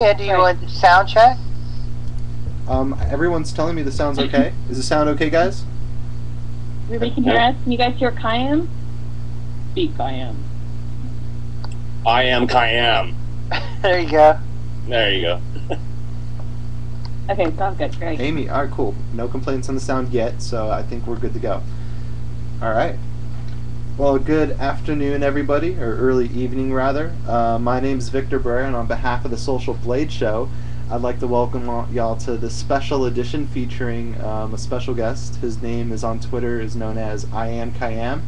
Yeah, do you want sound check? Everyone's telling me the sound's okay. Is the sound okay, guys? Everybody can hear us? Can you guys hear Khayyam? Speak, Khayyam. I am Khayyam. There you go. There you go. Okay, sounds good. Great. Amy, all right, cool. No complaints on the sound yet, so I think we're good to go. All right. Well, good afternoon, everybody, or early evening, rather. My name's Victor Brer, and on behalf of the Social Blade Show, I'd like to welcome y'all to this special edition featuring a special guest. His name is on Twitter is known as I am Khayyam.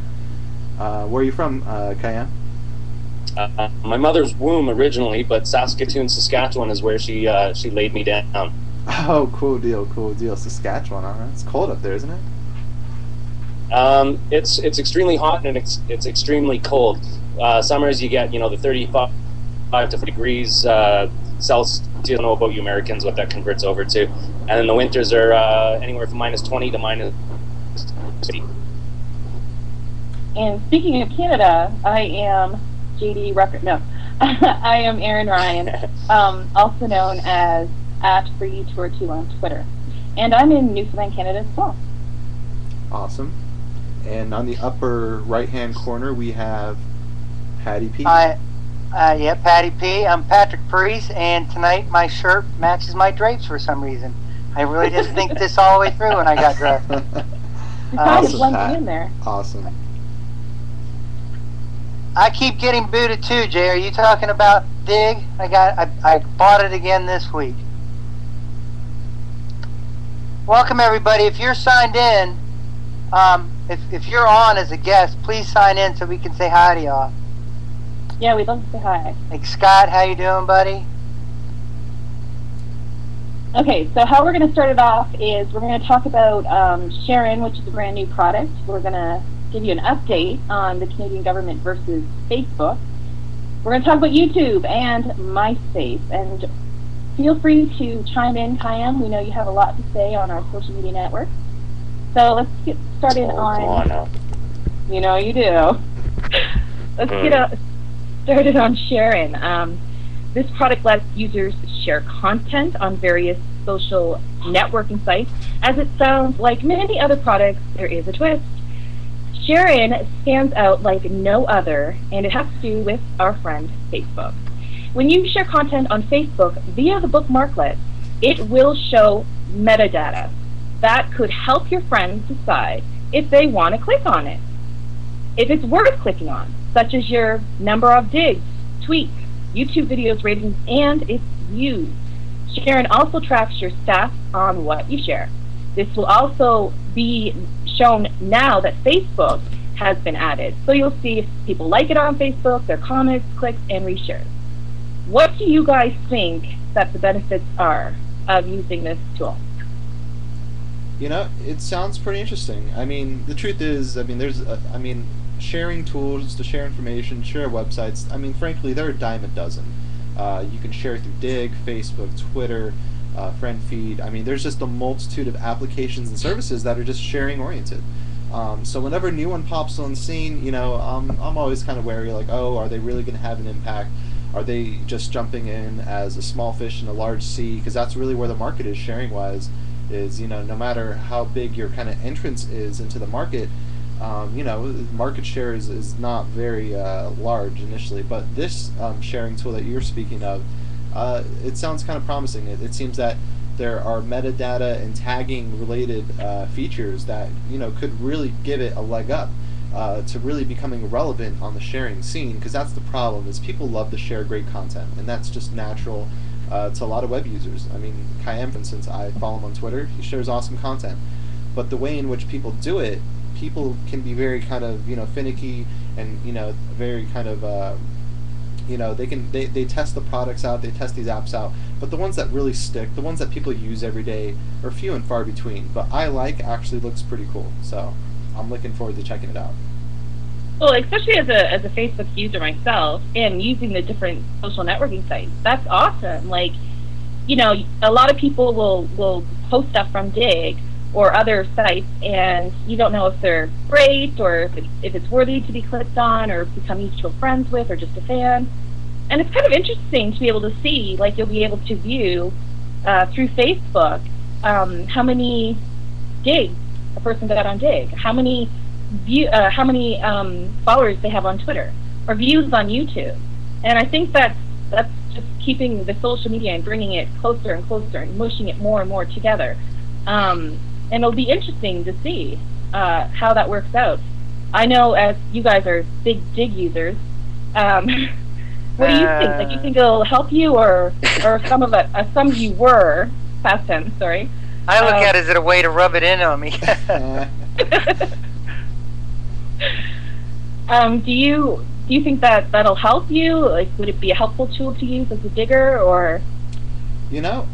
Where are you from, Khayyam? My mother's womb originally, but Saskatoon, Saskatchewan is where she laid me down. Oh, cool deal, cool deal. Saskatchewan, all right. It's cold up there, isn't it? It's extremely hot and it's extremely cold. Summers you get the 35 to 40 degrees Celsius. I don't know about you Americans what that converts over to, and then the winters are anywhere from -20 to -50. And speaking of Canada, I am JD Rucker. No, I am Aaron Ryan, also known as @FreeTour2 on Twitter, and I'm in Newfoundland, Canada as well. Awesome. And on the upper right-hand corner, we have Patty P. Yeah, Patty P. I'm Patrick Priest, and tonight my shirt matches my drapes for some reason. I really didn't think this all the way through when I got dressed. Awesome, blending in there. Awesome. I keep getting booted too, Jay. Are you talking about Dig? I bought it again this week. Welcome everybody. If you're signed in, if you're on as a guest, please sign in so we can say hi to y'all. Yeah, we'd love to say hi. Like Scott, how you doing, buddy? Okay, so how we're going to start it off is we're going to talk about Sharon, which is a brand new product. We're going to give you an update on the Canadian government versus Facebook. We're going to talk about YouTube and MySpace. And feel free to chime in, Khayyam. We know you have a lot to say on our social media network. So let's get started on... You know you do. Let's get started on Sharon. This product lets users share content on various social networking sites. As it sounds like many other products, there is a twist. Sharon stands out like no other, and it has to do with our friend Facebook. When you share content on Facebook via the bookmarklet, it will show metadata that could help your friends decide if they want to click on it, if it's worth clicking on, such as your number of digs, tweets, YouTube videos, ratings, and its views. Sharon also tracks your stats on what you share. This will also be shown now that Facebook has been added. So you'll see if people like it on Facebook, their comments, clicks, and reshares. What do you guys think that the benefits are of using this tool? You know, it sounds pretty interesting. I mean, the truth is, sharing tools to share information, share websites, frankly, they're a dime a dozen. You can share through Dig, Facebook, Twitter, Friend Feed. There's just a multitude of applications and services that are just sharing oriented. So whenever a new one pops on the scene, I'm always kind of wary, like, oh, are they really going to have an impact? Are they just jumping in as a small fish in a large sea? Because that's really where the market is sharing-wise, is, no matter how big your kind of entrance is into the market, market share is not very large initially, but this sharing tool that you're speaking of, it sounds kind of promising. It seems that there are metadata and tagging related features that could really give it a leg up to really becoming relevant on the sharing scene, because that's the problem, is people love to share great content, and that's just natural to a lot of web users. Khayyam, for instance, I follow him on Twitter. He shares awesome content, but the way in which people do it, people can be very kind of finicky and very kind of they test the products out, they test these apps out, but the ones that really stick, the ones that people use every day, are few and far between. But actually looks pretty cool, so I'm looking forward to checking it out. Well, especially as a Facebook user myself and using the different social networking sites, that's awesome. Like, a lot of people will post stuff from Dig or other sites, and you don't know if they're great or if it's worthy to be clicked on or become mutual friends with or just a fan. And it's kind of interesting to be able to see, like you'll be able to view through Facebook how many digs a person got on Dig, how many followers they have on Twitter, or views on YouTube. And I think that's just keeping the social media and bringing it closer and closer and mushing it more and more together. And it'll be interesting to see how that works out. I know, as you guys are big Dig users, what do you think? Like, you think it'll help you, or some of you were past tense? Sorry. I look at it as a way to rub it in on me. Do you think that'll help you? Like, would it be a helpful tool to use as a digger, or? You know,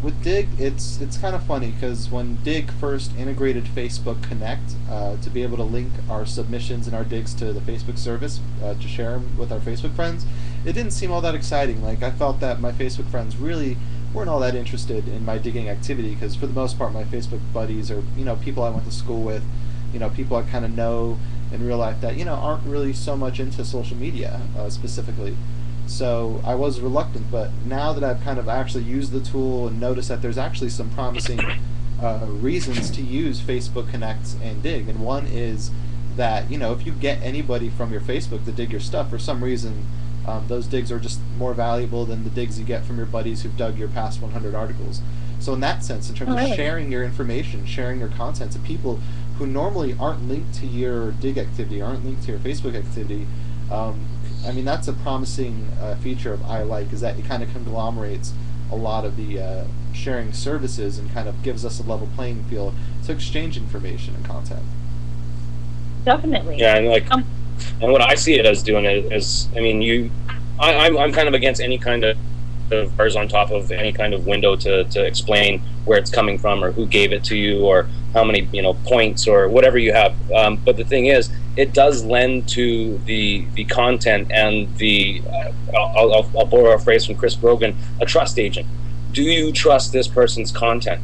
with Dig, it's kind of funny, because when Dig first integrated Facebook Connect to be able to link our submissions and our digs to the Facebook service to share them with our Facebook friends, it didn't seem all that exciting. Like, I felt that my Facebook friends really weren't all that interested in my digging activity, because for the most part my Facebook buddies are, you know, people I went to school with, you know, people I kind of know in real life that, you know, aren't really so much into social media specifically. So I was reluctant, but now that I've kind of actually used the tool and noticed that there's actually some promising reasons to use Facebook Connect and Dig, and one is that, you know, if you get anybody from your Facebook to dig your stuff, for some reason those digs are just more valuable than the digs you get from your buddies who've dug your past 100 articles. So in that sense, in terms of sharing your information, sharing your content to people who normally aren't linked to your dig activity, aren't linked to your Facebook activity, I mean, that's a promising feature of iLike, is that it kind of conglomerates a lot of the sharing services and kind of gives us a level playing field to exchange information and content. Definitely. Yeah, and like, and what I see it as doing is, I mean, I'm kind of against any kind of bars on top of any kind of window to explain where it's coming from, or who gave it to you, or how many, you know, points, or whatever you have. But the thing is, it does lend to the content and the I'll borrow a phrase from Chris Brogan, a trust agent. Do you trust this person's content?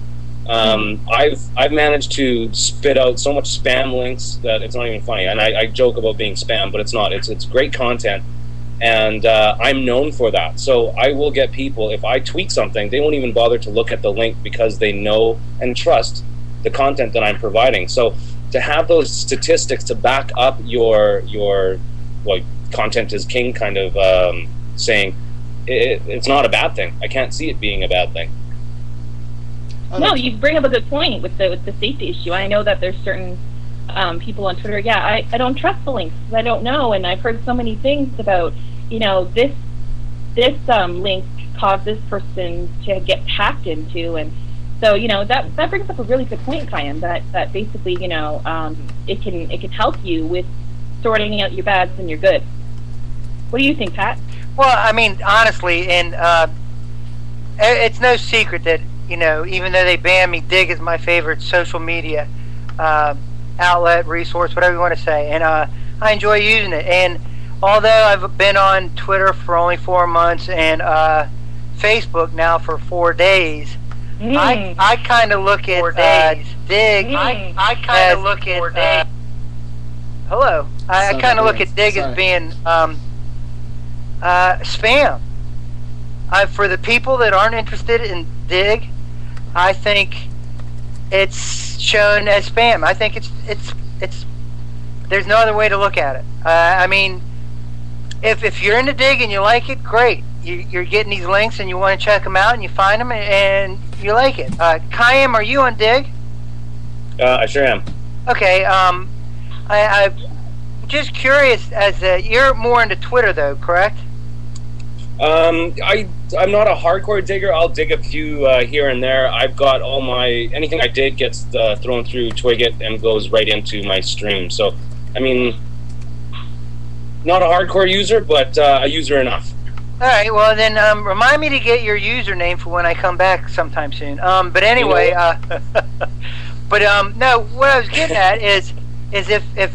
I've managed to spit out so much spam links that it's not even funny. And I joke about being spam, but it's not. It's great content, and I'm known for that. So I will get people, if I tweet something, they won't even bother to look at the link because they know and trust the content that I'm providing. So to have those statistics to back up your like content is king kind of saying, it's not a bad thing. I can't see it being a bad thing. No, you bring up a good point with the safety issue. I know that there's certain people on Twitter. Yeah, I don't trust the links because I don't know, and I've heard so many things about, you know, this link caused this person to get hacked into, and so, you know, that brings up a really good point, Khayyam, that basically, you know, it can help you with sorting out your bads and your goods. What do you think, Pat? Well, I mean, honestly, and it's no secret that, you know, even though they banned me, Dig is my favorite social media outlet, resource, whatever you want to say, and I enjoy using it. And although I've been on Twitter for only 4 months and Facebook now for 4 days, I kind of look at Dig. I kind of look at hello. I kind of look at Dig as being spam. For the people that aren't interested in Dig, I think it's shown as spam. I think it's there's no other way to look at it. I mean, if you're into Dig and you like it, great. You're getting these links and you want to check them out and you find them and you like it. Khayyam, are you on Dig? I sure am. Okay. I'm just curious, as you're more into Twitter though, correct? I'm not a hardcore digger. I'll dig a few here and there. I've got all my, anything I dig gets thrown through Twigit and goes right into my stream. So, I mean, not a hardcore user, but a user enough. All right, well then, remind me to get your username for when I come back sometime soon. But anyway, no, what I was getting at is if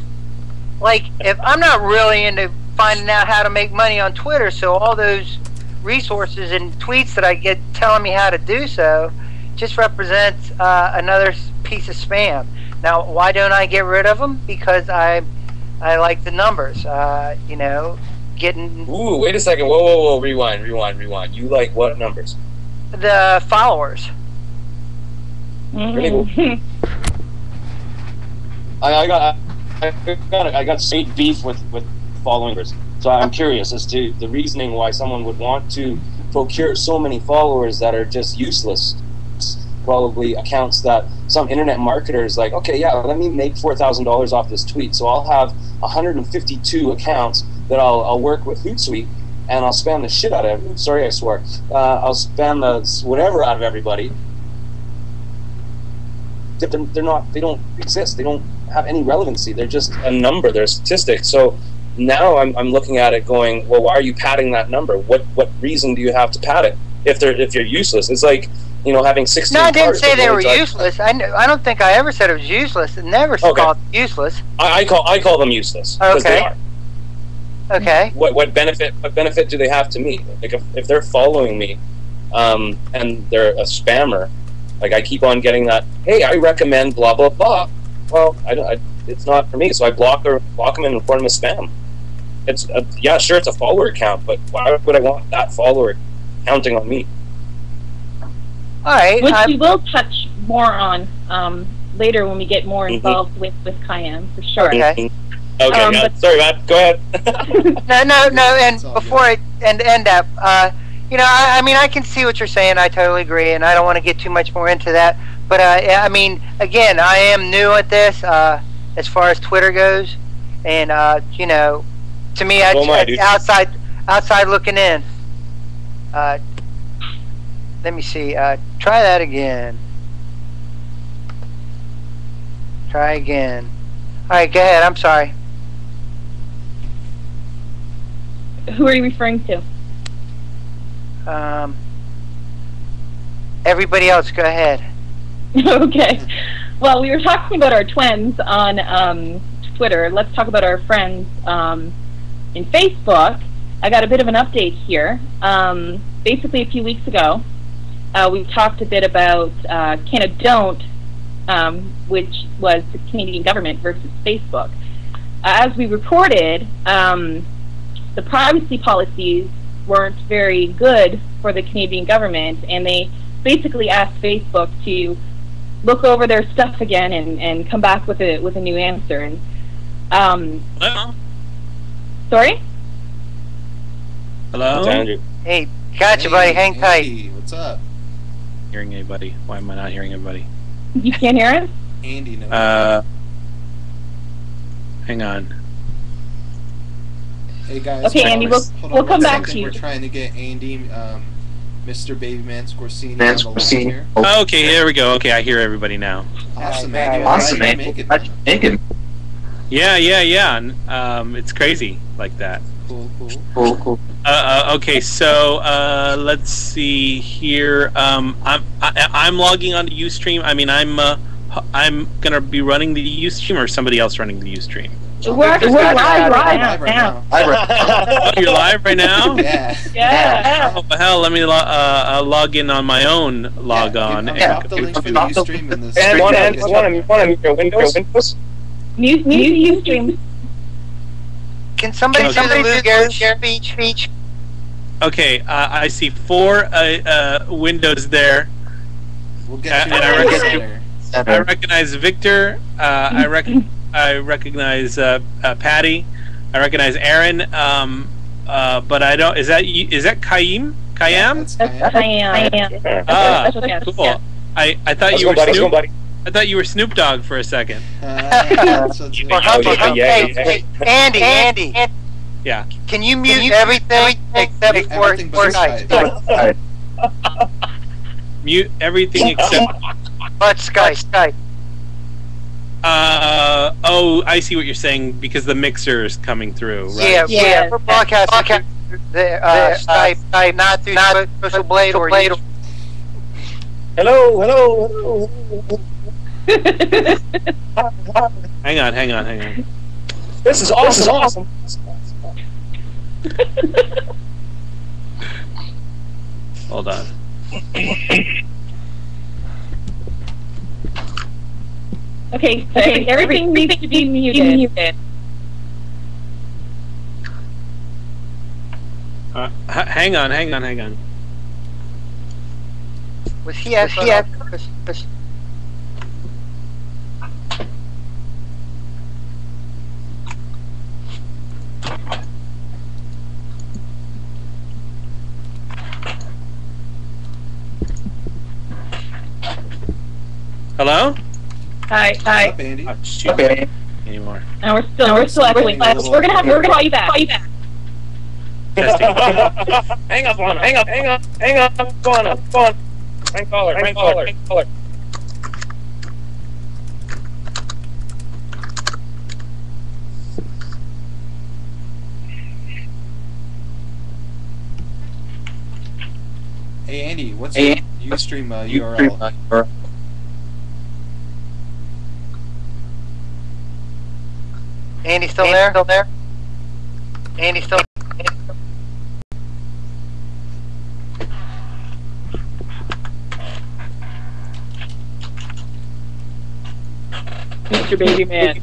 I'm not really into finding out how to make money on Twitter, so all those resources and tweets that I get telling me how to do so just represents another piece of spam. Now, why don't I get rid of them? Because I like the numbers. You know, getting Ooh, wait a second. Whoa. Rewind. You like what numbers? the followers. Really? I got straight beef with followers. So I'm curious as to the reasoning why someone would want to procure so many followers that are just useless. Probably accounts that some internet marketer is like, okay, yeah, let me make $4,000 off this tweet. So I'll have 152 accounts that I'll work with Hootsuite, and I'll spam the shit out of it. Sorry, I swore. I'll spam the whatever out of everybody. They're not. They don't exist. They don't have any relevancy. They're just a number. They're a statistic. So now I'm looking at it, going, well, why are you padding that number? What reason do you have to pad it if you're useless? It's like, you know, having 16. No, I didn't say they were useless. I don't think I ever said it was useless. It never called it useless. I call them useless because they are. Okay. What benefit do they have to me? Like if they're following me, and they're a spammer, like I keep on getting that, hey, I recommend blah blah blah. Well, it's not for me, so I block them and report them as spam. It's yeah, sure, it's a follower account, but why would I want that follower counting on me? All right. Which we will touch more on later when we get more involved with Khayyam, for sure. Okay. Okay, yeah. Sorry, Matt. Go ahead. No. And before I end up, you know, I mean, I can see what you're saying. I totally agree, and I don't want to get too much more into that. But I mean, again, I am new at this as far as Twitter goes, and you know, to me, outside looking in. Let me see. Try that again. Try again. All right, go ahead. I'm sorry. Who are you referring to? Everybody else, go ahead. Okay. Well, we were talking about our twins on Twitter. Let's talk about our friends in Facebook. I got a bit of an update here. Basically, a few weeks ago, we talked a bit about Canada Don't, which was the Canadian government versus Facebook. As we reported, the privacy policies weren't very good for the Canadian government, and they basically asked Facebook to look over their stuff again and come back with a new answer. And hello. Sorry? Hello. Andrew. Hey, gotcha, buddy. Hang tight. Andy, what's up? Hearing anybody? Why am I not hearing anybody? You can't hear us? Andy knows. Hang on. Hey guys. Okay, Andy, we'll come back to you. We're trying to get Andy, Mr. Babyman Scorsini on the line here. Oh, okay, there we go. Okay, I hear everybody now. Awesome, man. Awesome, man. Make it. Yeah. It's crazy like that. Cool. Okay, so let's see here. I'm logging on to Ustream. I mean, I'm gonna be running the Ustream, or somebody else running the Ustream. We're live right now. Oh, you're live right now? Yeah. Oh, hell, let me log in on my own on. Drop the link for the Ustream in the And one of your Windows. New Ustream. Can somebody Okay. tell the Luger speech? Okay, I see 4 windows there. We'll get you and center. I recognize Victor. I recognize Patty. I recognize Aaron. But I don't. Is that Khayyam? That's Khayyam. Ah, Special cool. guest. I thought you were Snoop. I thought you were Snoop Dogg for a second. Hey, Andy. Yeah. Can you mute everything except for Skype? Mute everything except. But Skype. Oh, I see what you're saying, because the mixer is coming through, right? Yeah. We're broadcasting the Skype, not through Social Blade or YouTube. Hello. Hang on. This is awesome. Hold on. Okay, everything needs to be muted. Hang on. Was he at? Hello? Hi. What's up, Andy? Oh, shoot. Okay. Anymore. And we're still actually. We're gonna call you back. Testing. Hang up. Go on. Rank caller. Hey, Andy, what's your Ustream URL? Andy still there? Andy still. Mr. Baby Man.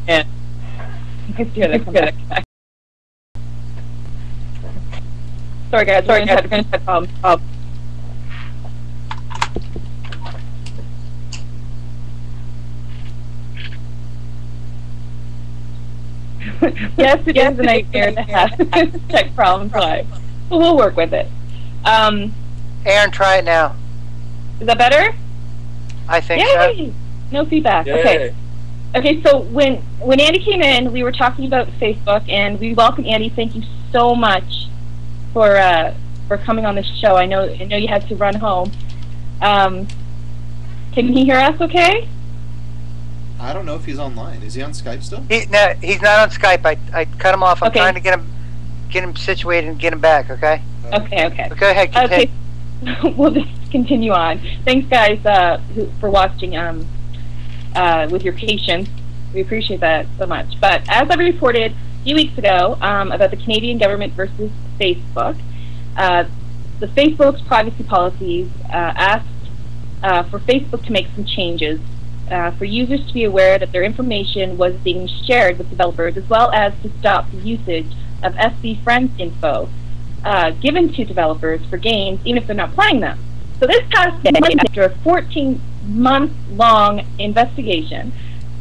Sorry guys, had yes, it is a nightmare to have tech problems live, but we'll work with it. Aaron, try it now. Is that better? I think Yay! so. No feedback. Yay. Okay, so when Andy came in, we were talking about Facebook, and we welcome Andy. Thank you so much for coming on this show. I know you had to run home. Can he hear us okay? I don't know if he's online. Is he on Skype still? No, he's not on Skype. I cut him off. I'm Okay. trying to get him situated and get him back. Okay. Okay. But go ahead. Continue. Okay, we'll just continue on. Thanks, guys, for watching. With your patience, we appreciate that so much. But as I reported a few weeks ago about the Canadian government versus Facebook, the Facebook's privacy policies asked for Facebook to make some changes for users to be aware that their information was being shared with developers, as well as to stop the usage of SB Friends info given to developers for games, even if they're not playing them. So this past Monday, after a 14-month-long investigation,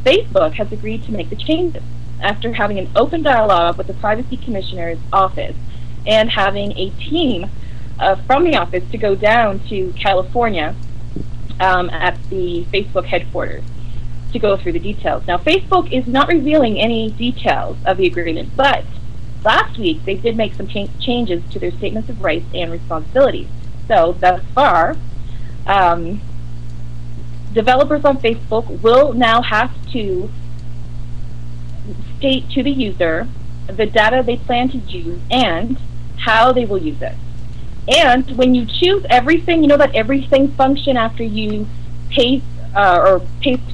Facebook has agreed to make the changes after having an open dialogue with the Privacy Commissioner's office and having a team from the office to go down to California at the Facebook headquarters to go through the details. Now, Facebook is not revealing any details of the agreement, but last week they did make some changes to their statements of rights and responsibilities. So, thus far, developers on Facebook will now have to state to the user the data they plan to use and how they will use it. And when you choose everything, you know that everything function after you paste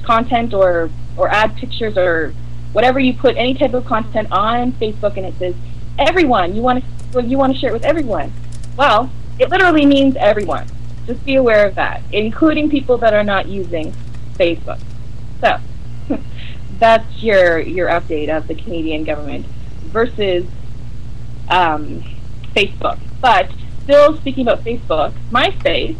content or add pictures or whatever you put, any type of content on Facebook, and it says everyone, you want to share it with everyone. Well, it literally means everyone. Just be aware of that, including people that are not using Facebook. So that's your update of the Canadian government versus Facebook. But still speaking about Facebook, MySpace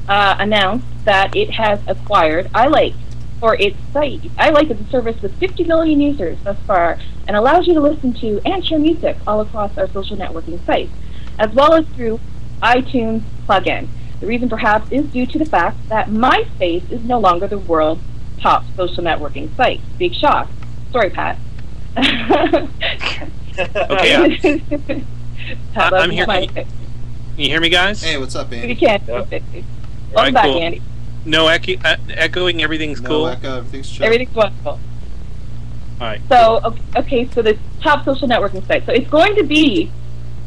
announced that it has acquired iLike for its site. iLike is a service with 50 million users thus far and allows you to listen to and share music all across our social networking sites, as well as through iTunes plugin. The reason perhaps is due to the fact that MySpace is no longer the world's top social networking site. Big shock. Sorry, Pat. Okay. I'm here. Can you hear me, guys? Hey, what's up, Andy? We can. Yep. Welcome back, cool. Andy. No echoing. Everything's cool. No echo. Everything's chill. Everything's wonderful. All right. So, okay, so the top social networking site. So it's going to be,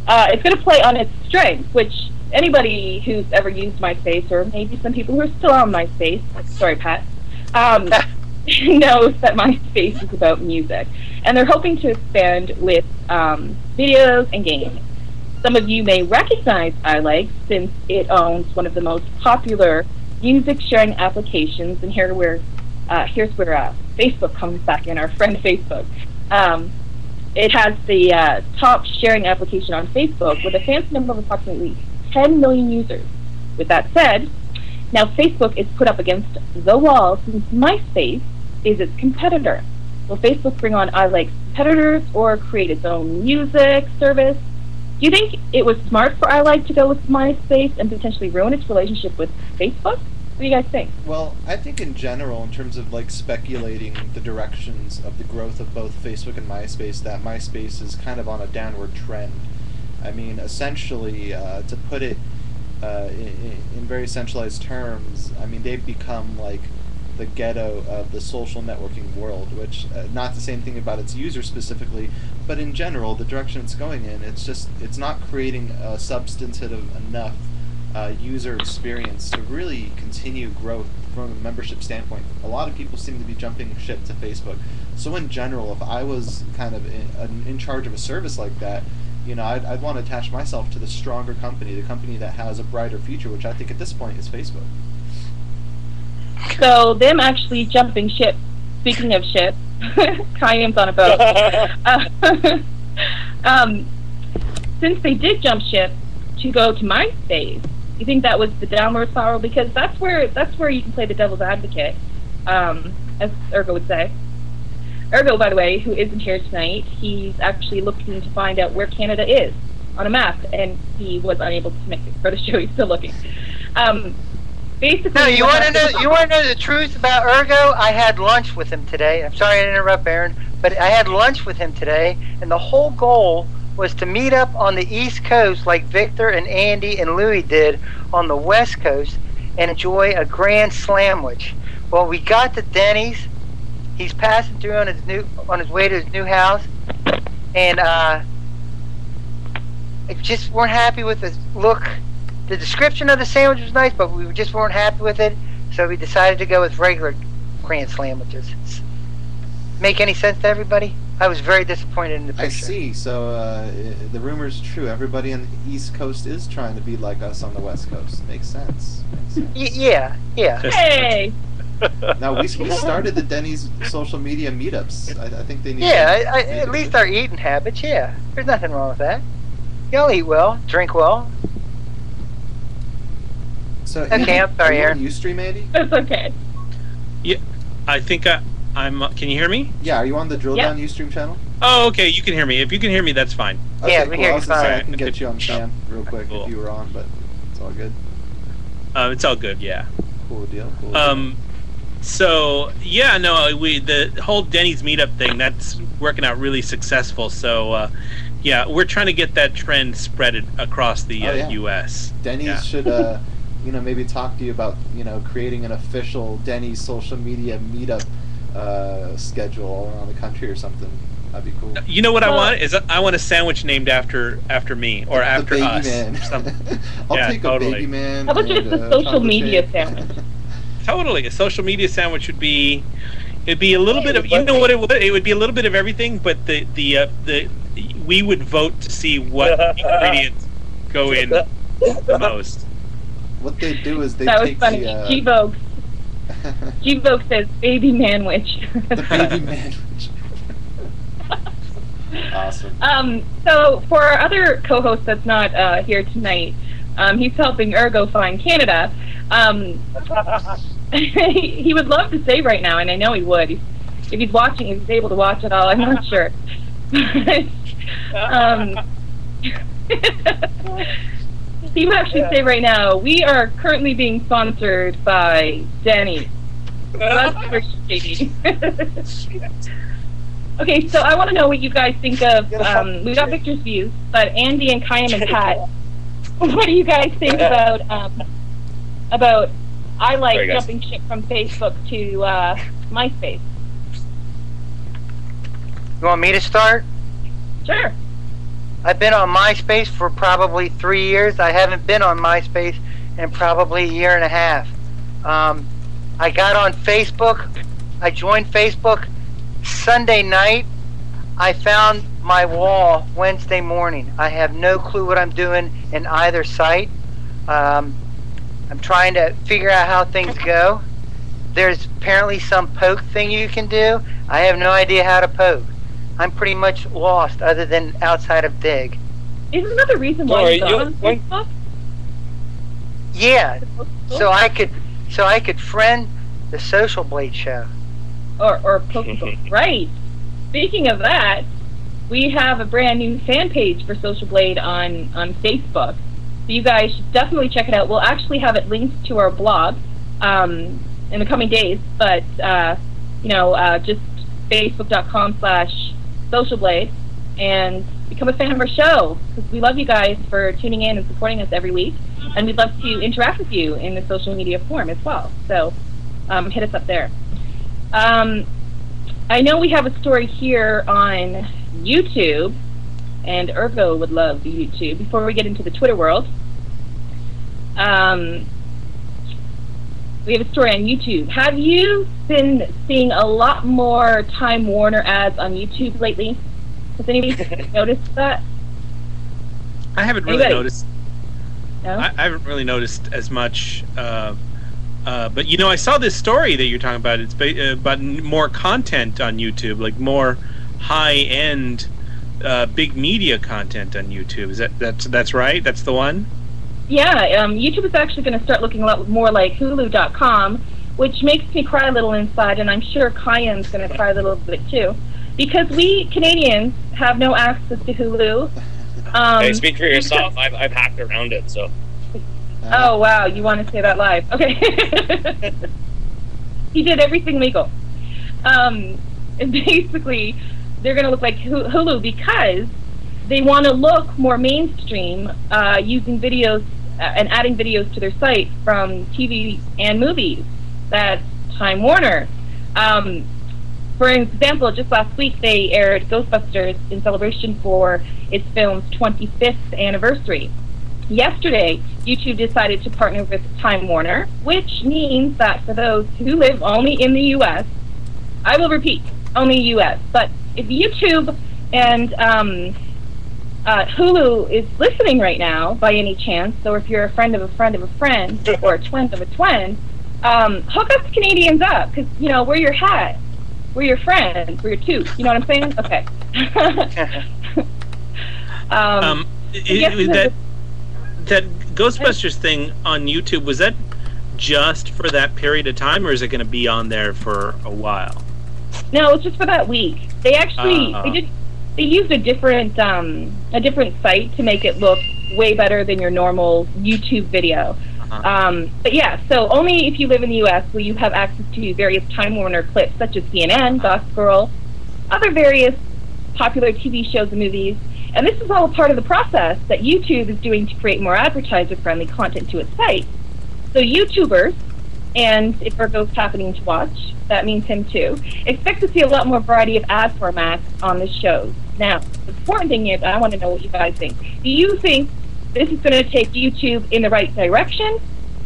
it's going to play on its strengths, which anybody who's ever used MySpace, or maybe some people who are still on MySpace, sorry, Pat, knows that MySpace is about music. And they're hoping to expand with videos and games. Some of you may recognize iLike since it owns one of the most popular music sharing applications, and here's where Facebook comes back in, our friend Facebook. it has the top sharing application on Facebook with a fancy number of approximately 10 million users. With that said, now Facebook is put up against the wall since MySpace is its competitor. Will Facebook bring on iLike's competitors or create its own music service? Do you think it was smart for iLike to go with MySpace and potentially ruin its relationship with Facebook? What do you guys think? Well, I think in general, in terms of like speculating the directions of the growth of both Facebook and MySpace, that MySpace is kind of on a downward trend. I mean, essentially, to put it in very centralized terms, I mean, they've become like the ghetto of the social networking world, which, not the same thing about its users specifically, but in general, the direction it's going in, it's not creating a substantive enough user experience to really continue growth from a membership standpoint. A lot of people seem to be jumping ship to Facebook. So in general, if I was kind of in charge of a service like that, you know, I'd want to attach myself to the stronger company, the company that has a brighter future, which I think at this point is Facebook. So them actually jumping ship, speaking of ship, Khayyam's on a boat. Since they did jump ship to go to MySpace, you think that was the downward spiral? Because that's where you can play the devil's advocate, as Urgo would say. Urgo, by the way, who isn't here tonight, he's actually looking to find out where Canada is on a map, and he was unable to make it for the show. He's still looking. Basically, no, you want to know the truth about Urgo? I had lunch with him today. I'm sorry to interrupt, Aaron, but I had lunch with him today, and the whole goal was to meet up on the East Coast like Victor and Andy and Louie did on the West Coast and enjoy a grand slamwich. Well, we got to Denny's. He's passing through on his way to his new house, and just weren't happy with the look. The description of the sandwich was nice, but we just weren't happy with it, so we decided to go with regular grand sandwiches. Make any sense to everybody? I was very disappointed in the picture. I see. So the rumor's true. Everybody on the East Coast is trying to be like us on the West Coast. Makes sense. Yeah. Hey! Now, we started the Denny's social media meetups. I think they need at least our eating habits, yeah. There's nothing wrong with that. Y'all eat well, drink well. So, okay, I'm sorry, Aaron. You stream, Andy? It's okay. Yeah, I think I'm. Can you hear me? Yeah, are you on the Drill Down Ustream channel? Oh, okay. You can hear me. If you can hear me, that's fine. Okay, yeah, cool. we hear you fine. I can get you on cam real quick if you were on, but it's all good. It's all good. Yeah. Cool deal. So yeah, no, the whole Denny's meetup thing, that's working out really successful. So yeah, we're trying to get that trend spread across the U.S. Denny's should maybe talk to you about creating an official Denny's social media meetup schedule all around the country or something. That'd be cool. You know what I want is I want a sandwich named after me or after baby us. Man. I'll take a baby man. How about just a social media sandwich? Totally, a social media sandwich would be. It'd be a little bit of what it would. It would be a little bit of everything, but we would vote to see what ingredients go in the most. What they do is they that take was funny. G-Vogue says baby manwich. The baby manwich. Awesome. So for our other co-host that's not here tonight, he's helping Urgo find Canada. He would love to say right now, and I know he would. If he's watching, if he's able to watch it all, I'm not sure. He would actually say right now, we are currently being sponsored by Denny. So that's appreciating. Okay, so I want to know what you guys think of, we got Victor's views, but Andy and Khayyam and Pat, what do you guys think about iLike jumping ship from Facebook to MySpace? You want me to start? Sure. I've been on MySpace for probably 3 years. I haven't been on MySpace in probably a year and a half. I got on Facebook. I joined Facebook Sunday night. I found my wall Wednesday morning. I have no clue what I'm doing in either site. I'm trying to figure out how things go. There's apparently some poke thing you can do. I have no idea how to poke. I'm pretty much lost other than outside of Dig. Isn't that the reason why you got on Facebook? Yeah, so I could friend the Social Blade show. Or Facebook, right. Speaking of that, we have a brand new fan page for Social Blade on Facebook. So you guys should definitely check it out. We'll actually have it linked to our blog in the coming days, but just facebook.com/socialblade and become a fan of our show, because we love you guys for tuning in and supporting us every week, and we'd love to interact with you in the social media form as well. So hit us up there. I know we have a story here on YouTube, and Urgo would love YouTube. Before we get into the Twitter world, we have a story on YouTube. Have you been seeing a lot more Time Warner ads on YouTube lately? Has anybody noticed that? I haven't really noticed. No? I haven't really noticed as much. But I saw this story that you're talking about. It's about more content on YouTube, like more high-end, big media content on YouTube. That's right? That's the one? Yeah, YouTube is actually going to start looking a lot more like Hulu.com, which makes me cry a little inside, and I'm sure Khayyam's going to cry a little bit too, because we Canadians have no access to Hulu. Hey, speak for yourself. I've hacked around it, so. Oh wow, you want to say that live? Okay. He did everything legal. And basically, they're going to look like Hulu because they want to look more mainstream, using videos and adding videos to their site from TV and movies. That's Time Warner. For example, just last week they aired Ghostbusters in celebration for its film's 25th anniversary. Yesterday, YouTube decided to partner with Time Warner, which means that for those who live only in the U.S., I will repeat, only U.S., but if YouTube and Hulu is listening right now, by any chance, or if you're a friend of a friend of a friend, or a twin of a twin, hook us Canadians up, because, we're your hat. We're your friends. We're your tooth. You know what I'm saying? Okay. That Ghostbusters thing on YouTube, was that just for that period of time, or is it going to be on there for a while? No, it's just for that week. They actually they used a different site to make it look way better than your normal YouTube video. But yeah, so only if you live in the U.S. will you have access to various Time Warner clips, such as CNN, Gossip Girl, other various popular TV shows and movies. And this is all a part of the process that YouTube is doing to create more advertiser-friendly content to its site. So YouTubers, and if Urgo's happening to watch, that means him too, expect to see a lot more variety of ad formats on the shows. Now, the important thing is, I want to know what you guys think. Do you think this is going to take YouTube in the right direction,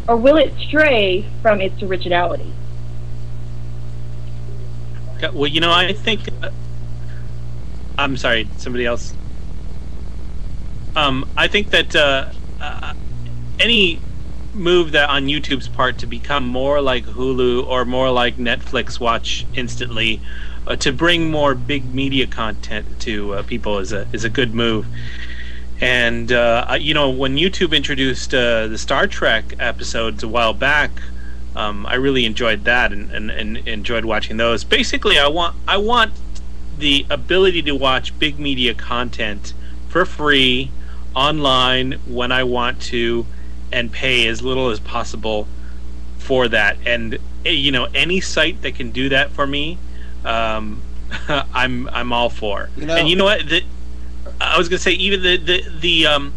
or will it stray from its originality? Well, I think... I'm sorry, somebody else... I think that any move that on YouTube's part to become more like Hulu or more like Netflix watch instantly, to bring more big media content to people is a good move. And when YouTube introduced the Star Trek episodes a while back, I really enjoyed that and enjoyed watching those. Basically, I want the ability to watch big media content for free online when I want to, and pay as little as possible for that. And any site that can do that for me, I'm all for. And you know what? I was gonna say, even the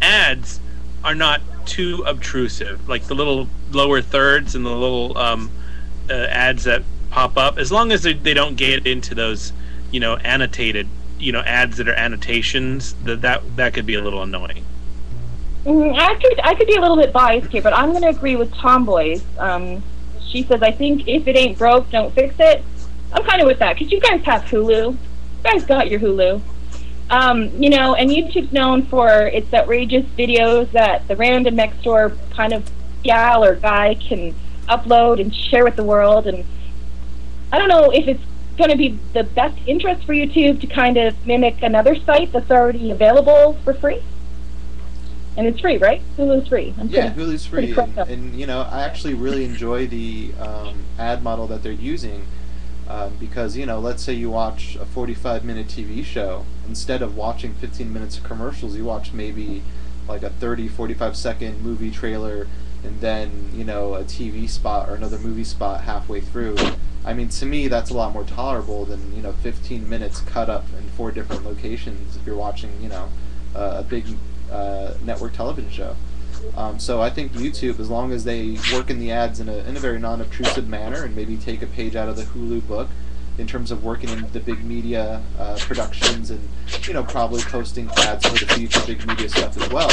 ads are not too obtrusive. Like the little lower thirds and the little ads that pop up, as long as they don't get into those annotated ads that are annotations, that could be a little annoying. I could be a little bit biased here, but I'm going to agree with Tomboys. She says, I think if it ain't broke, don't fix it. I'm kind of with that, because you guys have Hulu. You guys got your Hulu. And YouTube's known for its outrageous videos that the random next door kind of gal or guy can upload and share with the world. And I don't know if it's going to be the best interest for YouTube to kind of mimic another site that's already available for free? And it's free, right? Hulu's free. Hulu's free. And, you know, I actually really enjoy the ad model that they're using because, you know, let's say you watch a 45-minute TV show. Instead of watching 15 minutes of commercials, you watch maybe like a 30, 45-second movie trailer and then, you know, a TV spot or another movie spot halfway through. I mean, to me, that's a lot more tolerable than, you know, 15 minutes cut up in 4 different locations if you're watching, you know, a big network television show. So I think YouTube, as long as they work in the ads in a very non-obtrusive manner and maybe take a page out of the Hulu book in terms of working in the big media productions and, you know, probably posting ads for the future big media stuff as well,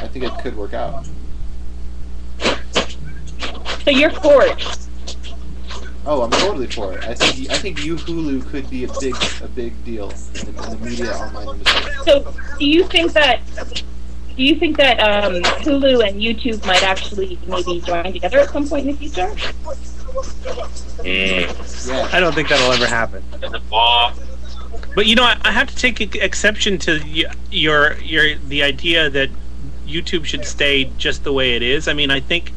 I think it could work out. So you're for it? Oh, I'm totally for it. I think Hulu could be a big deal in the media online industry. So do you think that Hulu and YouTube might actually maybe join together at some point in the future? Yeah. I don't think that'll ever happen. But you know, I have to take exception to the idea that YouTube should stay just the way it is. I mean, I think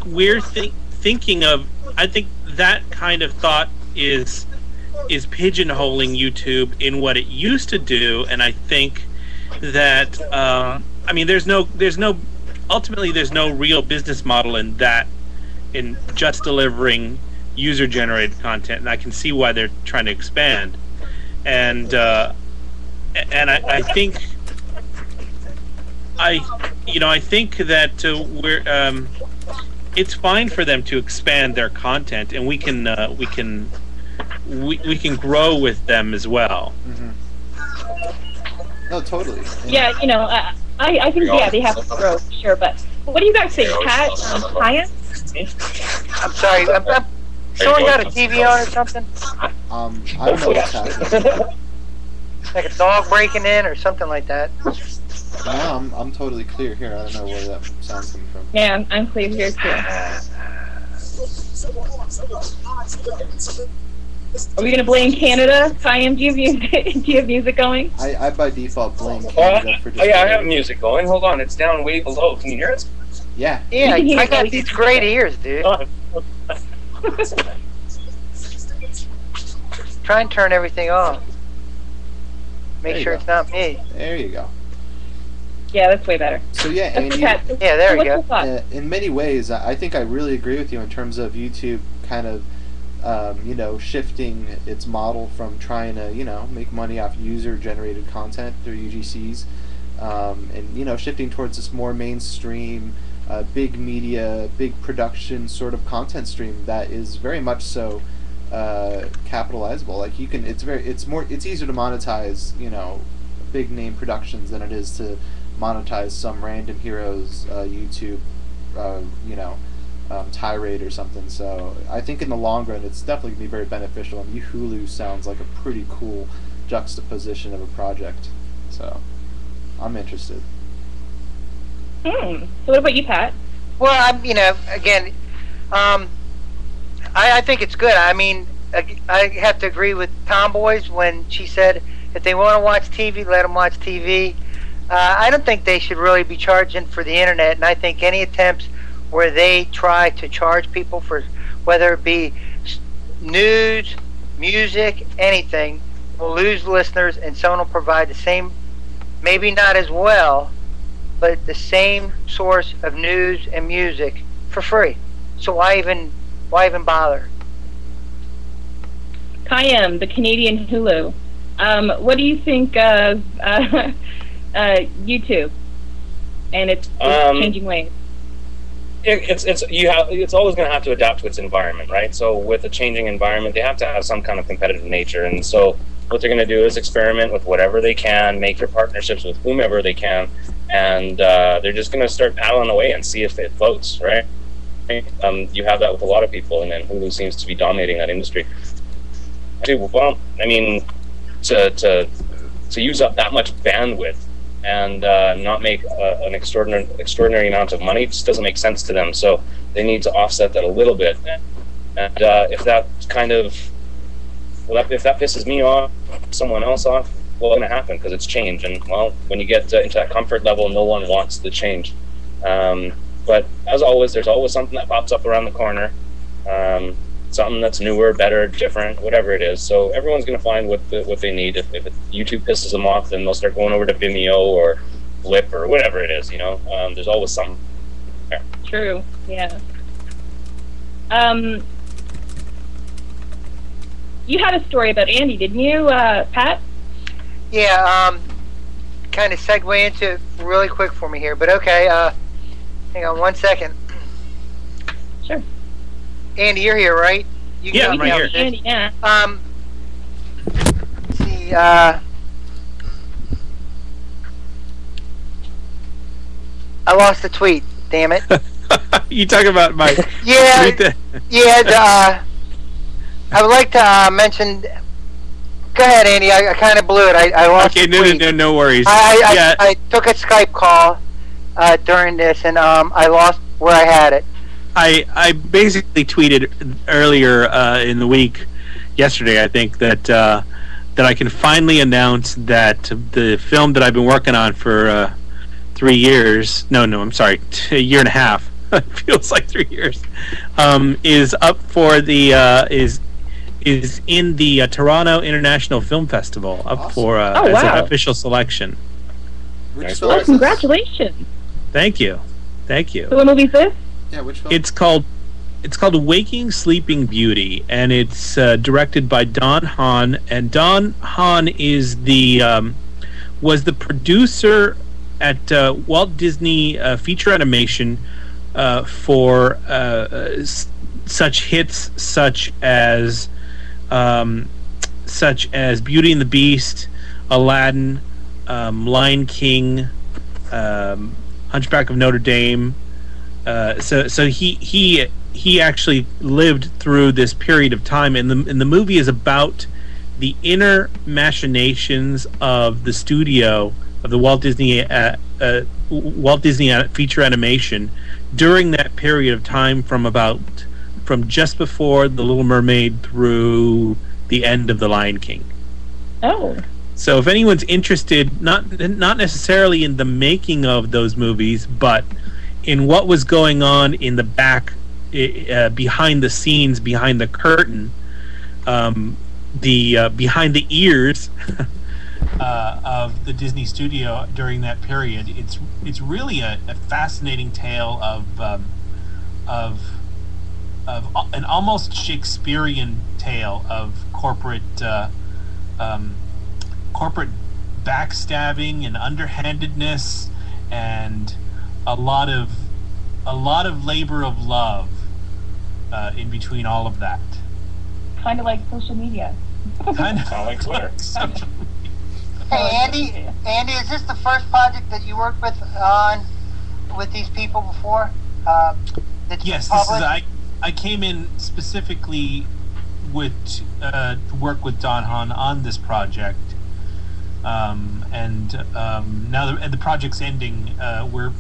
we're thinking of. I think that kind of thought is pigeonholing YouTube in what it used to do, and I think that I mean, ultimately there's no real business model in that, in just delivering user-generated content, and I can see why they're trying to expand, and I think I think that we're it's fine for them to expand their content, and we can grow with them as well. Mm-hmm. No, totally. Yeah, you know, I think they have to grow, sure. But what do you guys think, Pat? Khayyam? I'm sorry. Someone got a TV on or something? I don't know what's happening. Like a dog breaking in or something like that. No, I'm totally clear here. I don't know where that sound's coming from. Yeah, I'm clear here too. Are we gonna blame Canada? Khayyam, do you have music going? I by default blame Canada for just. Oh yeah, I have music going. Hold on, it's down way below. Can you hear it? Yeah. Yeah, I got these great ears, dude. Try and turn everything off. Make sure it's not me. There you go. Yeah, that's way better. So yeah, Andy, yeah, there we go. In many ways, I think I really agree with you in terms of YouTube kind of, you know, shifting its model from trying to, you know, make money off user-generated content through UGCs, and, you know, shifting towards this more mainstream, big media, big production sort of content stream that is very much so capitalizable. Like you can, it's easier to monetize, you know, big name productions than it is to monetize some random hero's YouTube, you know, tirade or something. So I think in the long run, it's definitely gonna be very beneficial. And Hulu sounds like a pretty cool juxtaposition of a project. So I'm interested. So what about you, Pat? Well, you know, again, I think it's good. I mean, I have to agree with Tomboys when she said if they want to watch TV, let them watch TV. I don't think they should really be charging for the internet, and I think any attempts where they try to charge people for whether it be news, music, anything, will lose listeners, and someone will provide the same, maybe not as well, but the same source of news and music for free. So why even bother? Khayyam, the Canadian Hulu. What do you think of YouTube and its changing ways? It's always going to have to adapt to its environment, right? So with a changing environment, they have to have some kind of competitive nature, and so what they're going to do is experiment with whatever they can, make their partnerships with whomever they can, and they're just going to start paddling away and see if it floats, right? You have that with a lot of people, and then Hulu seems to be dominating that industry. Well, I mean, to use up that much bandwidth and not make an extraordinary amount of money just doesn't make sense to them. So they need to offset that a little bit. And if that kind of, well, if that pisses me off, someone else off, well, it's going to happen because it's change. And, well, when you get into that comfort level, no one wants the change. But as always, there's always something that pops up around the corner, something that's newer, better, different, whatever it is. So everyone's going to find what they need. If YouTube pisses them off, then they'll start going over to Vimeo or Flip or whatever it is, There's always something there. True, yeah. You had a story about Andy, didn't you, Pat? Yeah, kind of segue into it really quick for me here, but okay, hang on 1 second. Sure. Andy, you're here, right? You Yeah, I'm right here. Andy, yeah. Let's see, I lost the tweet, damn it. You talking about my Yeah, I would like to mention. Go ahead, Andy. I kind of blew it. I lost. Okay, no worries. I took a Skype call during this, and I lost where I had it. I basically tweeted earlier in the week, yesterday I think, that I can finally announce that the film that I've been working on for 3 years. No, I'm sorry, a year and a half. It feels like 3 years. Is up for the is in the Toronto International Film Festival, up Awesome. for as an official selection. Which Nice film work. is this? Congratulations. Thank you. So what movie's this? Yeah, which film? It's called Waking Sleeping Beauty, and it's directed by Don Hahn. And Don Hahn is was the producer at Walt Disney Feature Animation for such hits such as Beauty and the Beast, Aladdin, Lion King, Hunchback of Notre Dame. So he actually lived through this period of time, and the movie is about the inner machinations of the studio of the Walt Disney Feature Animation during that period of time, from just before The Little Mermaid through the end of The Lion King. Oh. So if anyone's interested, not necessarily in the making of those movies, but in what was going on in the back, behind the scenes, behind the curtain, behind the ears of the Disney studio during that period, it's really a fascinating tale of an almost Shakespearean tale of corporate backstabbing and underhandedness, and a lot of labor of love in between all of that. Kind of like social media. Kind of Sound like Twitter. Hey, Andy, is this the first project that you worked with these people before? Yes, this is. I came in specifically to work with Don Hahn on this project, and now the project's ending. We're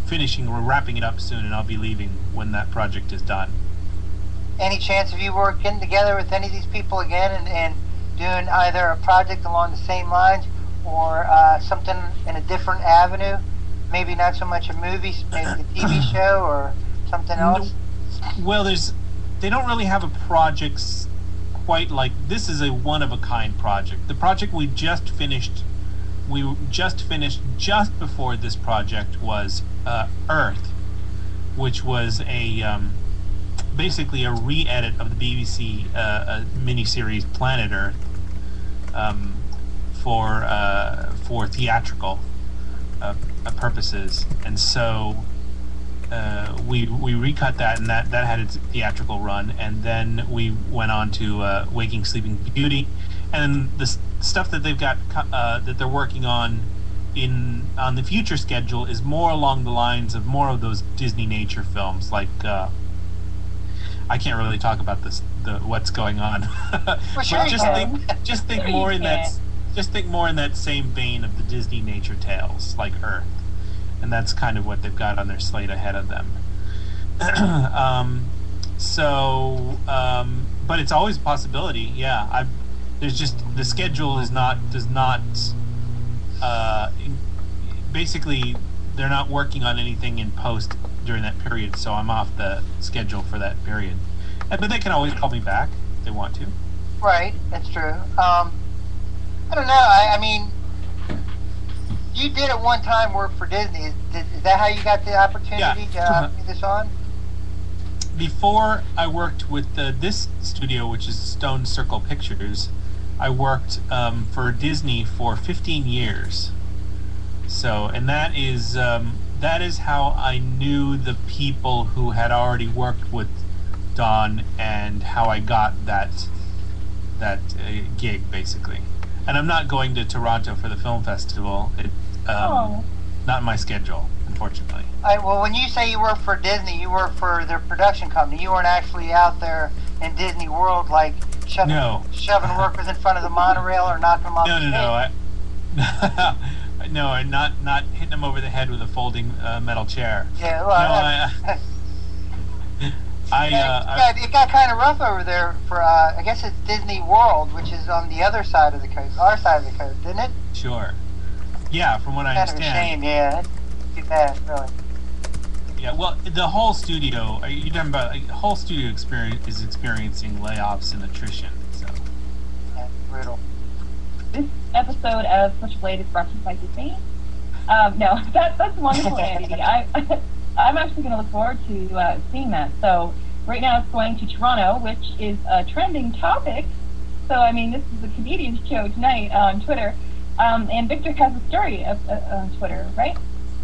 wrapping it up soon, and I'll be leaving when that project is done. Any chance of you working together with any of these people again and doing either a project along the same lines or something in a different avenue? Maybe not so much a movie, maybe a TV show or something else? Well, they don't really have a project quite like this. Is a one-of-a-kind project. The project we just finished just before this project was Earth, which was basically a re-edit of the BBC miniseries Planet Earth for theatrical purposes, and so we recut that, and that had its theatrical run, and then we went on to Waking Sleeping Beauty, and the stuff that they've got that they're working on the future schedule is more along the lines of more of those Disney nature films, like I can't really talk about what's going on. Well, sure, but just think more in that same vein of the Disney nature tales, like Earth, and that's kind of what they've got on their slate ahead of them. but it's always a possibility. Yeah, there's just the schedule does not. Basically, they're not working on anything in post during that period, so I'm off the schedule for that period. But they can always call me back if they want to. Right, that's true. I don't know. I mean, you did at one time work for Disney. Is that how you got the opportunity to put this on? Before I worked with this studio, which is Stone Circle Pictures, I worked for Disney for 15 years. So, and that is how I knew the people who had already worked with Don, and how I got that gig, basically. And I'm not going to Toronto for the film festival. Not in my schedule, unfortunately. Well, when you say you work for Disney, you work for their production company. You weren't actually out there in Disney World, like shoving workers in front of the monorail or knocking them off the stage. No, not hitting them over the head with a folding metal chair. Yeah, well, it got kind of rough over there for, I guess it's Disney World, which is on the other side of the coast, our side of the coast, didn't it? Sure. Yeah, from what I understand. Kind of a shame, yeah. Too bad, really. Yeah, well, the whole studio, you're talking about, the whole studio is experiencing layoffs and attrition, so. Yeah, brutal. This episode of Social Blade is brought to you by Disney. No, that's wonderful, Andy. I'm actually going to look forward to seeing that. So right now it's going to Toronto, which is a trending topic. So, I mean, this is a comedian show tonight on Twitter. And Victor has a story on Twitter, right?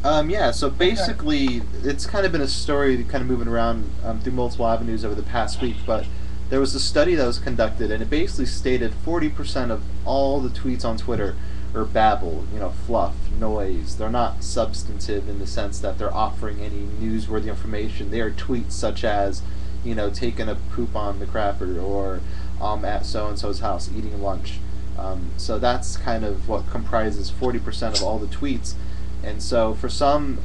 Yeah, so basically it's kind of been a story kind of moving around through multiple avenues over the past week, but there was a study that was conducted, and it basically stated 40% of all the tweets on Twitter are babble, fluff, noise. They're not substantive in the sense that they're offering any newsworthy information. They are tweets such as, taking a poop on the crapper, or at so-and-so's house eating lunch. So that's kind of what comprises 40% of all the tweets. And so for some,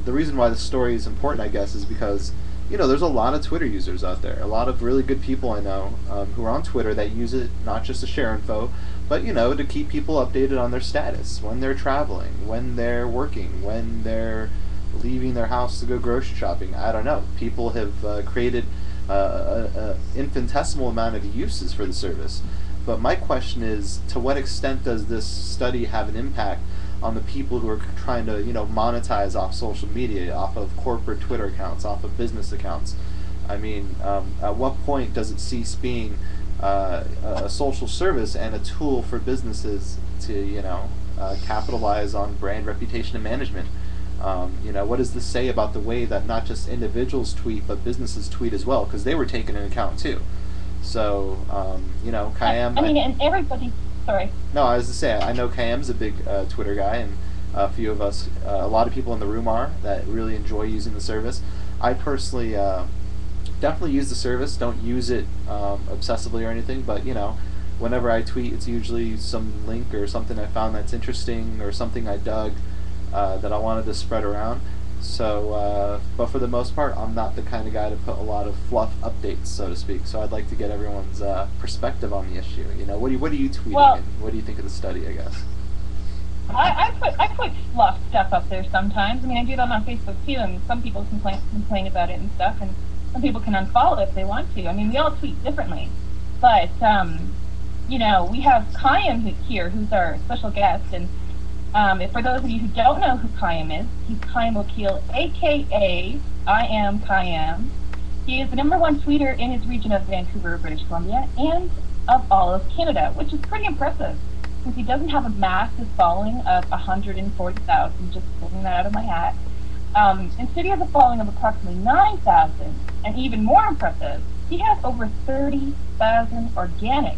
the reason why this story is important, I guess, is because there's a lot of Twitter users out there, a lot of really good people I know who are on Twitter that use it not just to share info, but to keep people updated on their status, when they're traveling, when they're working, when they're leaving their house to go grocery shopping. I don't know. People have created an infinitesimal amount of uses for the service. But my question is, to what extent does this study have an impact on the people who are trying to, monetize off social media, off of corporate Twitter accounts, off of business accounts? I mean, at what point does it cease being a social service and a tool for businesses to, capitalize on brand reputation and management? What does this say about the way that not just individuals tweet, but businesses tweet as well? Because they were taken into account too. So, Khayyam... and everybody... Sorry. No, I was to say, I know Khayyam's a big Twitter guy, and a few of us, a lot of people in the room are, that really enjoy using the service. I personally definitely use the service, don't use it obsessively or anything, but, whenever I tweet, it's usually some link or something I found that's interesting, or something I dug that I wanted to spread around. So, but for the most part, I'm not the kind of guy to put a lot of fluff updates, so to speak. So I'd like to get everyone's perspective on the issue. What are you tweeting, and what do you think of the study, I guess? I put fluff stuff up there sometimes. I mean, I do that on Facebook too, and some people complain about it and stuff, and some people can unfollow if they want to. I mean, we all tweet differently. But, we have Khayyam here, who's our special guest, and for those of you who don't know who Khayyam is, he's Khayyam Wakil, a.k.a. I am Khayyam. He is the #1 tweeter in his region of Vancouver, British Columbia, and of all of Canada, which is pretty impressive, since he doesn't have a massive following of 140,000, just pulling that out of my hat. Instead, he has a following of approximately 9,000, and even more impressive, he has over 30,000 organic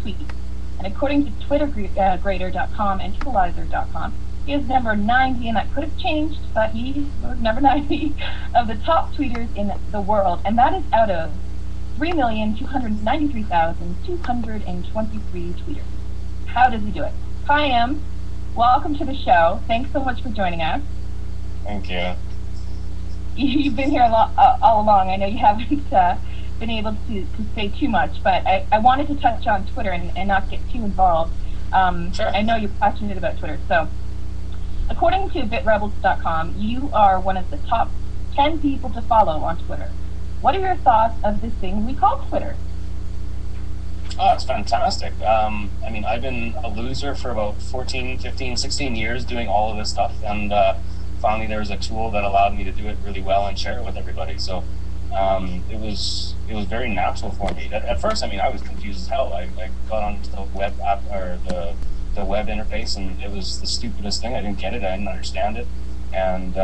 tweets. And according to TwitterGrader.com and Twitterlizer.com, he is number 90, and that could have changed, but he was number 90 of the top tweeters in the world, and that is out of 3,293,223 tweeters. How does he do it? Khayyam, welcome to the show. Thanks so much for joining us. Thank you. You've been here all along. I know you haven't been able to say too much, but I wanted to touch on Twitter and not get too involved. Sure. I know you're passionate about Twitter. So, according to bitrebels.com, you are one of the top 10 people to follow on Twitter. What are your thoughts of this thing we call Twitter? Oh, it's fantastic. I mean, I've been a loser for about 14, 15, 16 years doing all of this stuff, and finally there was a tool that allowed me to do it really well and share it with everybody. So it was very natural for me. At first, I mean, I was confused as hell. I got onto the web app or the web interface, and it was the stupidest thing. I didn't get it. I didn't understand it. And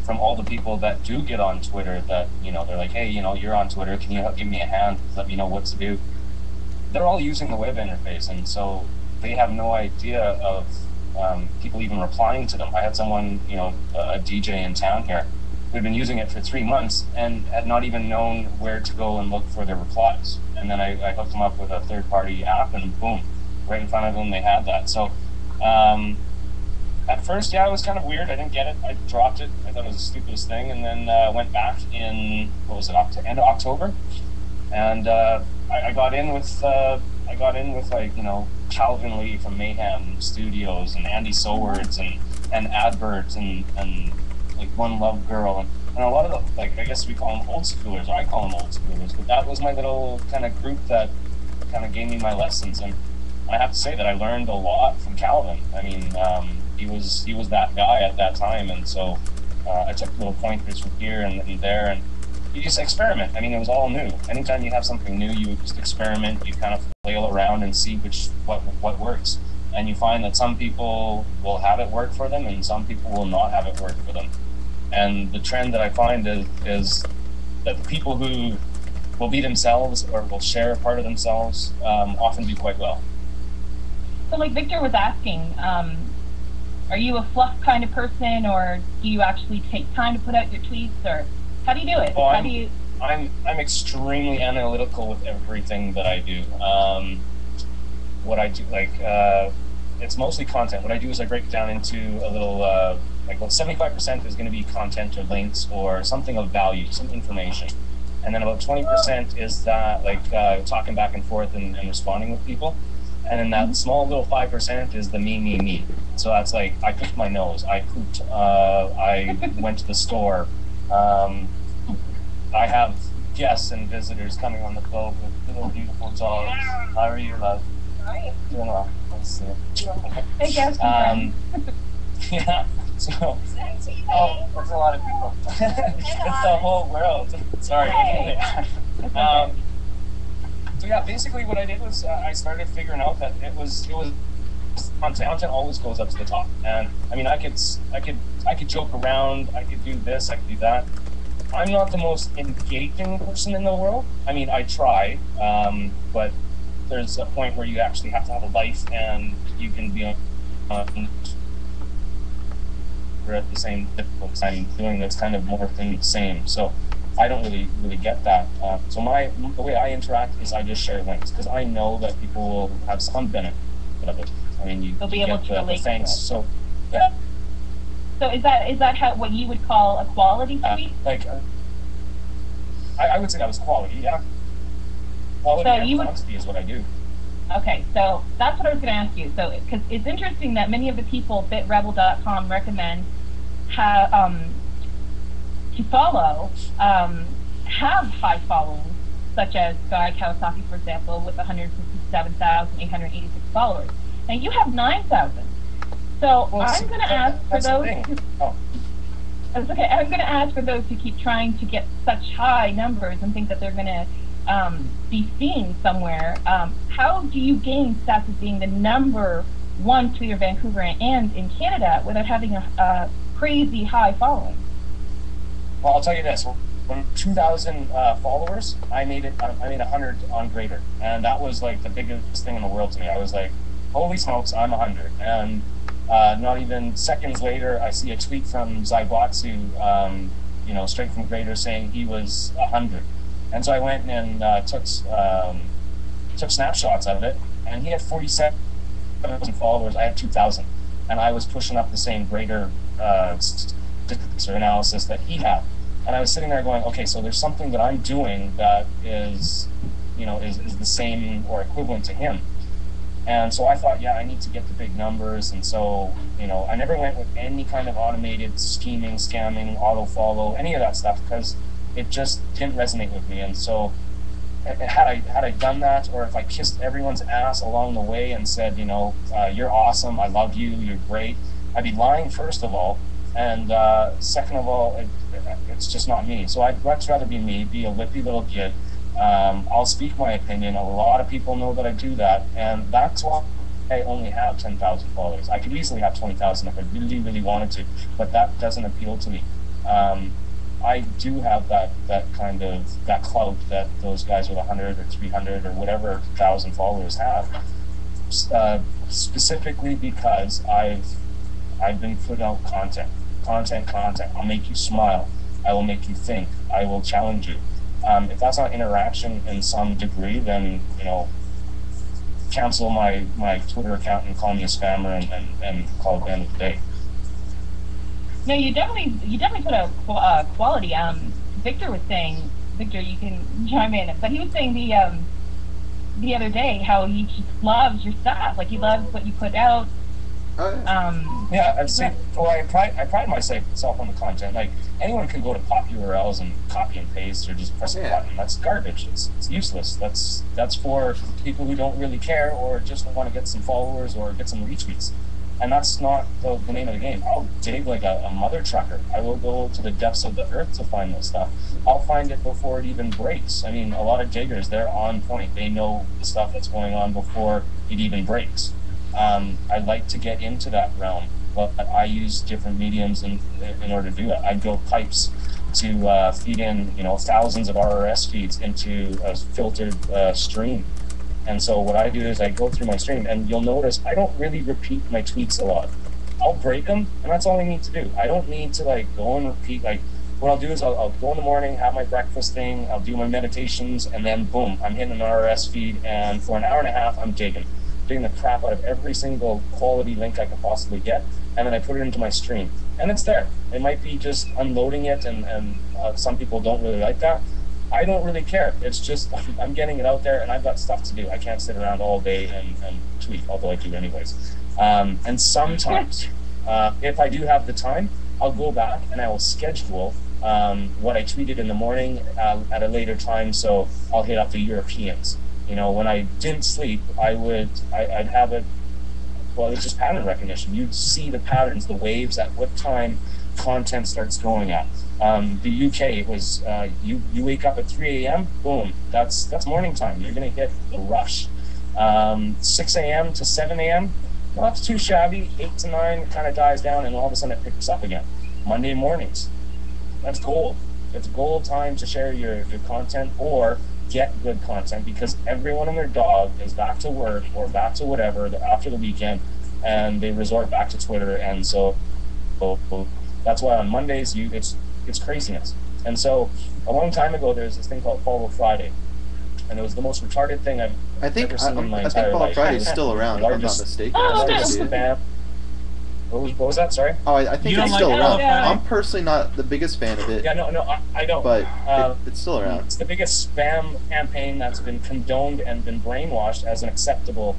from all the people that do get on Twitter, that they're like, hey, you're on Twitter. Can you give me a hand? Let me know what to do. They're all using the web interface, and so they have no idea of people even replying to them. I had someone, a DJ in town here, who had been using it for 3 months and had not even known where to go and look for their replies. And then I hooked them up with a third-party app, and boom, right in front of them they had that. So at first, yeah, it was kind of weird. I didn't get it. I dropped it. I thought it was the stupidest thing, and then went back in, end of October, and I got in with like Calvin Lee from Mayhem Studios and Andy Sowards and Adverts and like One Love Girl and a lot of the, like, I guess we call them old schoolers, or I call them old schoolers, but that was my little kind of group that kind of gave me my lessons. And I have to say that I learned a lot from Calvin. I mean, he was that guy at that time, and so I took little pointers from here and there, and you just experiment. I mean, it was all new. Anytime you have something new, you just experiment. You kind of flail around and see what works. And you find that some people will have it work for them, and some people will not have it work for them. And the trend that I find is that the people who will be themselves or will share a part of themselves often do quite well. So, like Victor was asking, are you a fluff kind of person, or do you actually take time to put out your tweets, or how do you do it? Well, I'm extremely analytical with everything that I do. What I do, like, it's mostly content. What I do is I break it down into a little, like, well, 75% is going to be content or links or something of value, some information. And then about 20% is that, like, talking back and forth and responding with people. And then that small little 5% is the me. So that's like, I picked my nose, I pooped, I went to the store. I have guests and visitors coming on the boat with little beautiful dogs. How are you, love? Hi. Doing well. Let's see. Hey, guys. Yeah. So, oh, there's a lot of people. It's the whole world. Sorry. Hey. So yeah, basically what I did was I started figuring out that it was content always goes up to the top. And I mean, I could joke around, I could do this, I could do that. I'm not the most engaging person in the world. I mean, I try, but there's a point where you actually have to have a life, and you can be on at the same difficult time doing that's kind of more than the same. So I don't really get that. So the way I interact is I just share links, because I know that people will have some benefit of it. I mean, They'll be able to relate to thanks. it. So yeah. So is that what you would call a quality tweet? I would say that was quality, yeah. Quality and quantity is what I do. Okay, so that's what I was going to ask you. So, because it's interesting that many of the people bitrebel.com recommend to follow have high followings, such as Guy Kawasaki, for example, with 157,886 followers. Now you have 9,000. So I'm going to ask for those. It's okay. I'm going to ask for those who keep trying to get such high numbers and think that they're going to be seen somewhere. How do you gain stats as being the #1 tweeter Vancouver and in Canada without having a crazy high following? Well, I'll tell you this. When 2,000 followers, I made 100 on Grader, and that was like the biggest thing in the world to me. I was like, holy smokes, I'm 100. And not even seconds later, I see a tweet from Zaibatsu, straight from Grader, saying he was 100. And so I went and took snapshots of it, and he had 47,000 followers. I had 2,000, and I was pushing up the same Grader statistics or analysis that he had. And I was sitting there going, okay, so there's something that I'm doing that is, is the same or equivalent to him. And so I thought, yeah, I need to get the big numbers. And so, I never went with any kind of automated scheming, scamming, auto follow, any of that stuff, because it just didn't resonate with me. And so had I done that, or if I kissed everyone's ass along the way and said, you're awesome, I love you, you're great, I'd be lying, first of all. And second of all, it's just not me. So I'd much rather be me, be a lippy little kid. I'll speak my opinion. A lot of people know that I do that, and that's why I only have 10,000 followers. I could easily have 20,000 if I really, really wanted to, but that doesn't appeal to me. I do have that kind of that clout that those guys with 100 or 300 or whatever thousand followers have, specifically because I've been putting out content. I'll make you smile. I will make you think. I will challenge you. If that's not interaction in some degree, then cancel my Twitter account and call me a spammer and call it the end of the day. No, you definitely put a quality. Victor was saying, Victor, you can chime in, but he was saying the other day how he just loves your stuff. Like, he loves what you put out. Yeah, I'd say. Well, I pride myself on the content. Like, anyone can go to pop URLs and copy and paste or just press a button. That's garbage. It's useless. That's for people who don't really care or just want to get some followers or get some retweets. And that's not the name of the game. I'll dig like a mother trucker. I will go to the depths of the earth to find this stuff. I'll find it before it even breaks. I mean, a lot of diggers, they're on point. They know the stuff that's going on before it even breaks. I'd like to get into that realm, but I use different mediums in order to do that. I build pipes to feed in, thousands of RRS feeds into a filtered stream. And so what I do is I go through my stream, and you'll notice I don't really repeat my tweets a lot. I'll break them, and that's all I need to do. I don't need to go and repeat. What I'll do is I'll go in the morning, have my breakfast thing, I'll do my meditations, and then boom, I'm hitting an RRS feed, and for an hour and a half, I'm digging the crap out of every single quality link I can possibly get, and then I put it into my stream, and it's there. It might be just unloading it, and some people don't really like that. I don't really care. It's just I'm getting it out there, and I've got stuff to do. I can't sit around all day and tweet, although I do anyways. And sometimes, if I do have the time, I'll go back and I will schedule what I tweeted in the morning at a later time. So I'll hit up the Europeans. When I didn't sleep, I'd have it. Well, it's just pattern recognition. You'd see the patterns, the waves, at what time content starts going at. The UK was you wake up at 3 a.m. Boom, that's morning time. You're gonna hit the rush. 6 a.m. to 7 a.m. Not too shabby. 8 to 9 it kind of dies down, and all of a sudden it picks up again. Monday mornings, that's gold. It's gold time to share your content or get good content, because everyone and their dog is back to work or back to whatever after the weekend, and they resort back to Twitter. And so that's why on Mondays it's craziness. And so a long time ago, there's this thing called Follow Friday, and it was the most retarded thing I've ever seen in my entire life. Follow Friday is still around, if I'm not mistaken. Spam. What was that? Sorry. Oh, I think it's still around. I'm personally not the biggest fan of it. Yeah, no, I don't. But it's still around. It's the biggest spam campaign that's been condoned and been brainwashed as an acceptable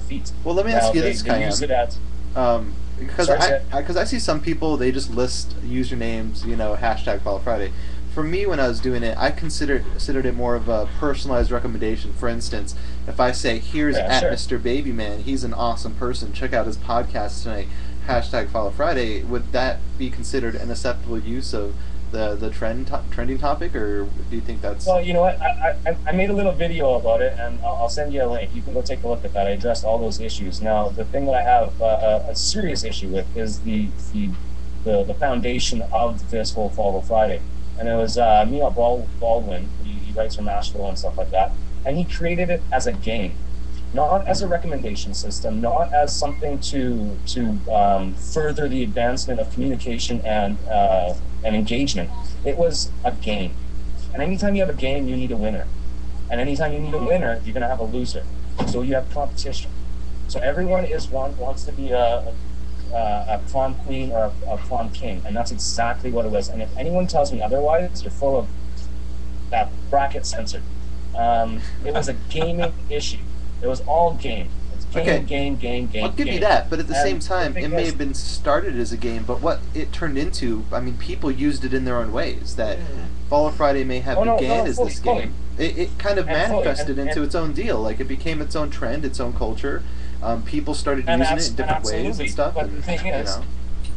feat. Well, let me ask you this, Khayyam. Because I see some people, they just list usernames, hashtag Follow Friday. For me, when I was doing it, I considered it more of a personalized recommendation. For instance, if I say, here's Mr. Babyman, he's an awesome person, check out his podcast tonight, hashtag Follow Friday, would that be considered an acceptable use of the trending topic, or do you think that's... Well, you know what, I made a little video about it, and I'll send you a link. You can go take a look at that. I addressed all those issues. Now, the thing that I have a serious issue with is the foundation of this whole Follow Friday. And it was Mia Baldwin, he writes from Asheville and stuff like that, and he created it as a game, not as a recommendation system, not as something to further the advancement of communication and engagement. It was a game. And anytime you have a game, you need a winner. And anytime you need a winner, you're going to have a loser. So you have competition. So everyone wants to be a prom queen or a prom king, and that's exactly what it was. And if anyone tells me otherwise, you're full of that bracket censored. It was a gaming issue. It was all game. It's game. I'll give you that, but at the same time, it may have been started as a game, but what it turned into, I mean, people used it in their own ways. That Follow Friday may have began as this game. It kind of manifested into its own deal. Like, it became its own trend, its own culture. People started using it in different ways and stuff. But the thing is,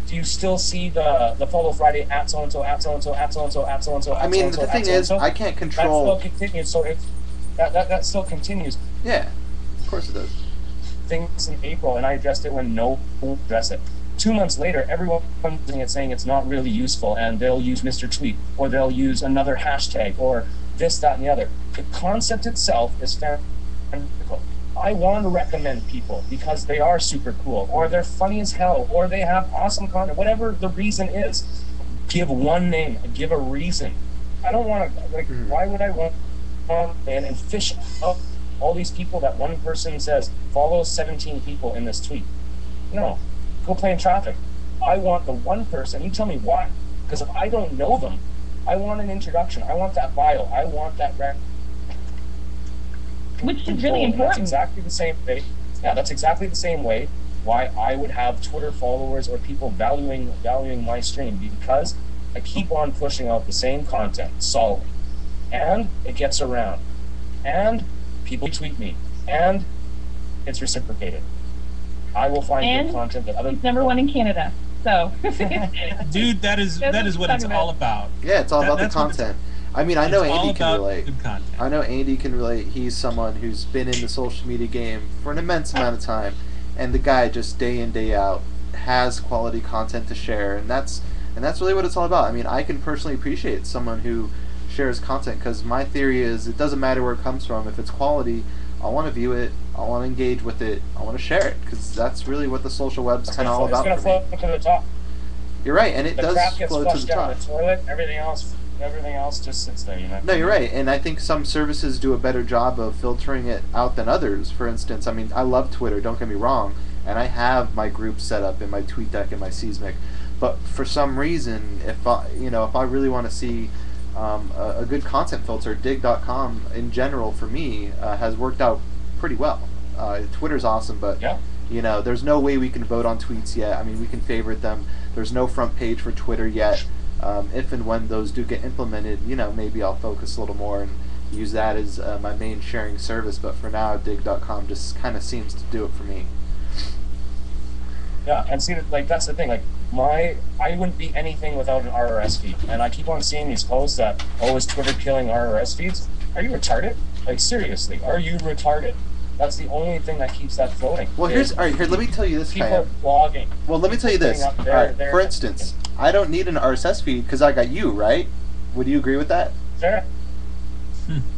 do you still see the Follow Friday at so and so, at so and so, at so and so, at so and so? I mean, the thing is, I can't control. That still continues. So that still continues. Yeah, of course it does. Things in April, and I addressed it when no one addressed it. 2 months later, everyone's using it, saying it's not really useful, and they'll use Mr. Tweet, or they'll use another hashtag, or this, that, and the other. The concept itself is fantastical. I want to recommend people because they are super cool, or they're funny as hell, or they have awesome content, whatever the reason is. Give one name, give a reason. I don't want to, like, why would I want and fish up all these people that one person says, follow 17 people in this tweet? No, go play in traffic. I want the one person, you tell me why. Because if I don't know them, I want an introduction. I want that bio. I want that which is really important. That's exactly the same way. Yeah, that's exactly the same way why I would have Twitter followers or people valuing my stream, because I keep on pushing out the same content solidly, and it gets around, and people tweet me, and it's reciprocated. I will find good content that other. He's number one in Canada, so. Dude, that is what it's all about. Yeah, it's all about the content. I mean, I know Andy can relate. Good content. I know Andy can relate. He's someone who's been in the social media game for an immense amount of time, and the guy just day in, day out has quality content to share, and that's really what it's all about. I mean, I can personally appreciate someone who shares content, because my theory is it doesn't matter where it comes from. If it's quality, I want to view it, I want to engage with it, I want to share it, because that's really what the social web's kind of all about. It's going to float to the top. You're right, and it the does crap gets float to the down top. the toilet, everything else just sits there. You know? No, you're right, and I think some services do a better job of filtering it out than others. For instance, I mean, I love Twitter, don't get me wrong, and I have my group set up in my TweetDeck and my Seismic, but for some reason, if I really want to see a good content filter, dig.com in general for me has worked out pretty well. Twitter's awesome, but there's no way we can vote on tweets yet. I mean, we can favorite them. There's no front page for Twitter yet. If and when those do get implemented, maybe I'll focus a little more and use that as my main sharing service. But for now, dig.com just kind of seems to do it for me. Yeah, and see, like, that's the thing. Like, I wouldn't be anything without an RRS feed. And I keep on seeing these posts that, is Twitter killing RRS feeds? Are you retarded? Like, seriously, are you retarded? That's the only thing that keeps that floating. Well, let me tell you this, People blogging. Well, let me tell you this. All right, for instance, I don't need an RSS feed because I got you, right? Would you agree with that? Sure.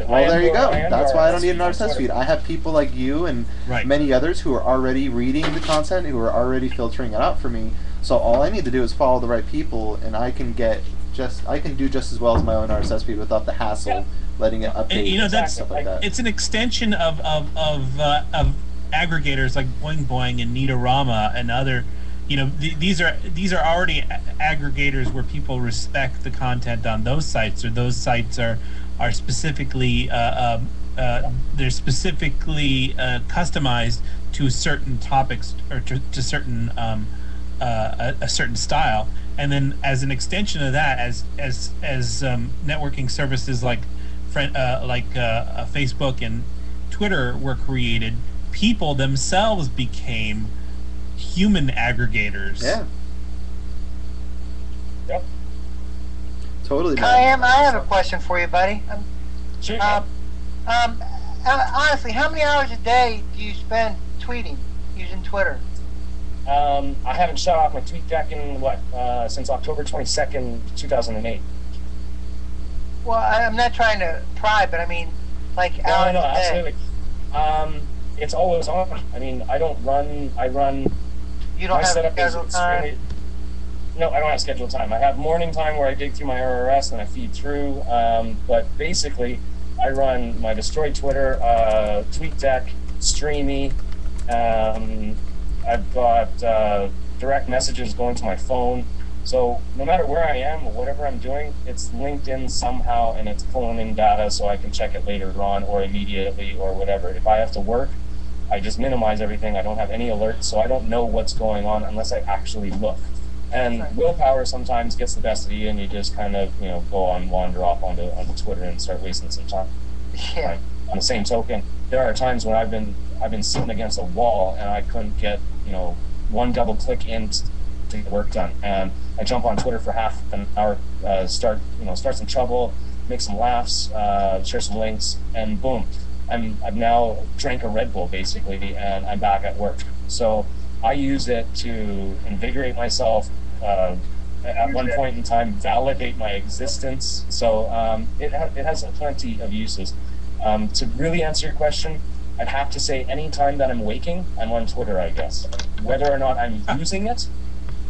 Well, there you go. That's why I don't need an RSS feed. I have people like you and many others who are already reading the content, who are already filtering it out for me. So all I need to do is follow the right people, and I can do just as well as my own RSS feed without the hassle letting it update. And, stuff like that. It's an extension of aggregators like Boing Boing and Neatorama and other. These are already aggregators where people respect the content on those sites, or those sites are specifically they're specifically customized to certain topics or to certain a certain style. And then as an extension of that, as networking services like Facebook and Twitter were created, people themselves became human aggregators. Yeah. Yep. Totally. Khayyam, I have a question for you, buddy. Sure. Honestly, how many hours a day do you spend tweeting, using Twitter? I haven't shut off my TweetDeck in since October 22nd, 2008. Well, I'm not trying to pry, but I mean, like hours a day. Absolutely. It's always on. I mean, I run. You don't have scheduled time? No, I don't have scheduled time. I have morning time where I dig through my RRS and I feed through. But basically, I run my Destroy Twitter, TweetDeck, Streamy. I've got direct messages going to my phone. So no matter where I am or whatever I'm doing, it's linked in somehow and it's pulling in data so I can check it later on or immediately or whatever. If I have to work, I just minimize everything. I don't have any alerts, so I don't know what's going on unless I actually look. And willpower sometimes gets the best of you, and you just kind of, go on, wander off onto Twitter and start wasting some time. Yeah. On the same token, there are times when I've been sitting against a wall and I couldn't get, one double click in to get work done, and I jump on Twitter for half an hour, start some trouble, make some laughs, share some links, and boom, I've now drank a Red Bull basically, and I'm back at work. So I use it to invigorate myself. At one point in time, validate my existence. So it has plenty of uses. To really answer your question, I'd have to say any time that I'm waking, I'm on Twitter, I guess. Whether or not I'm using it,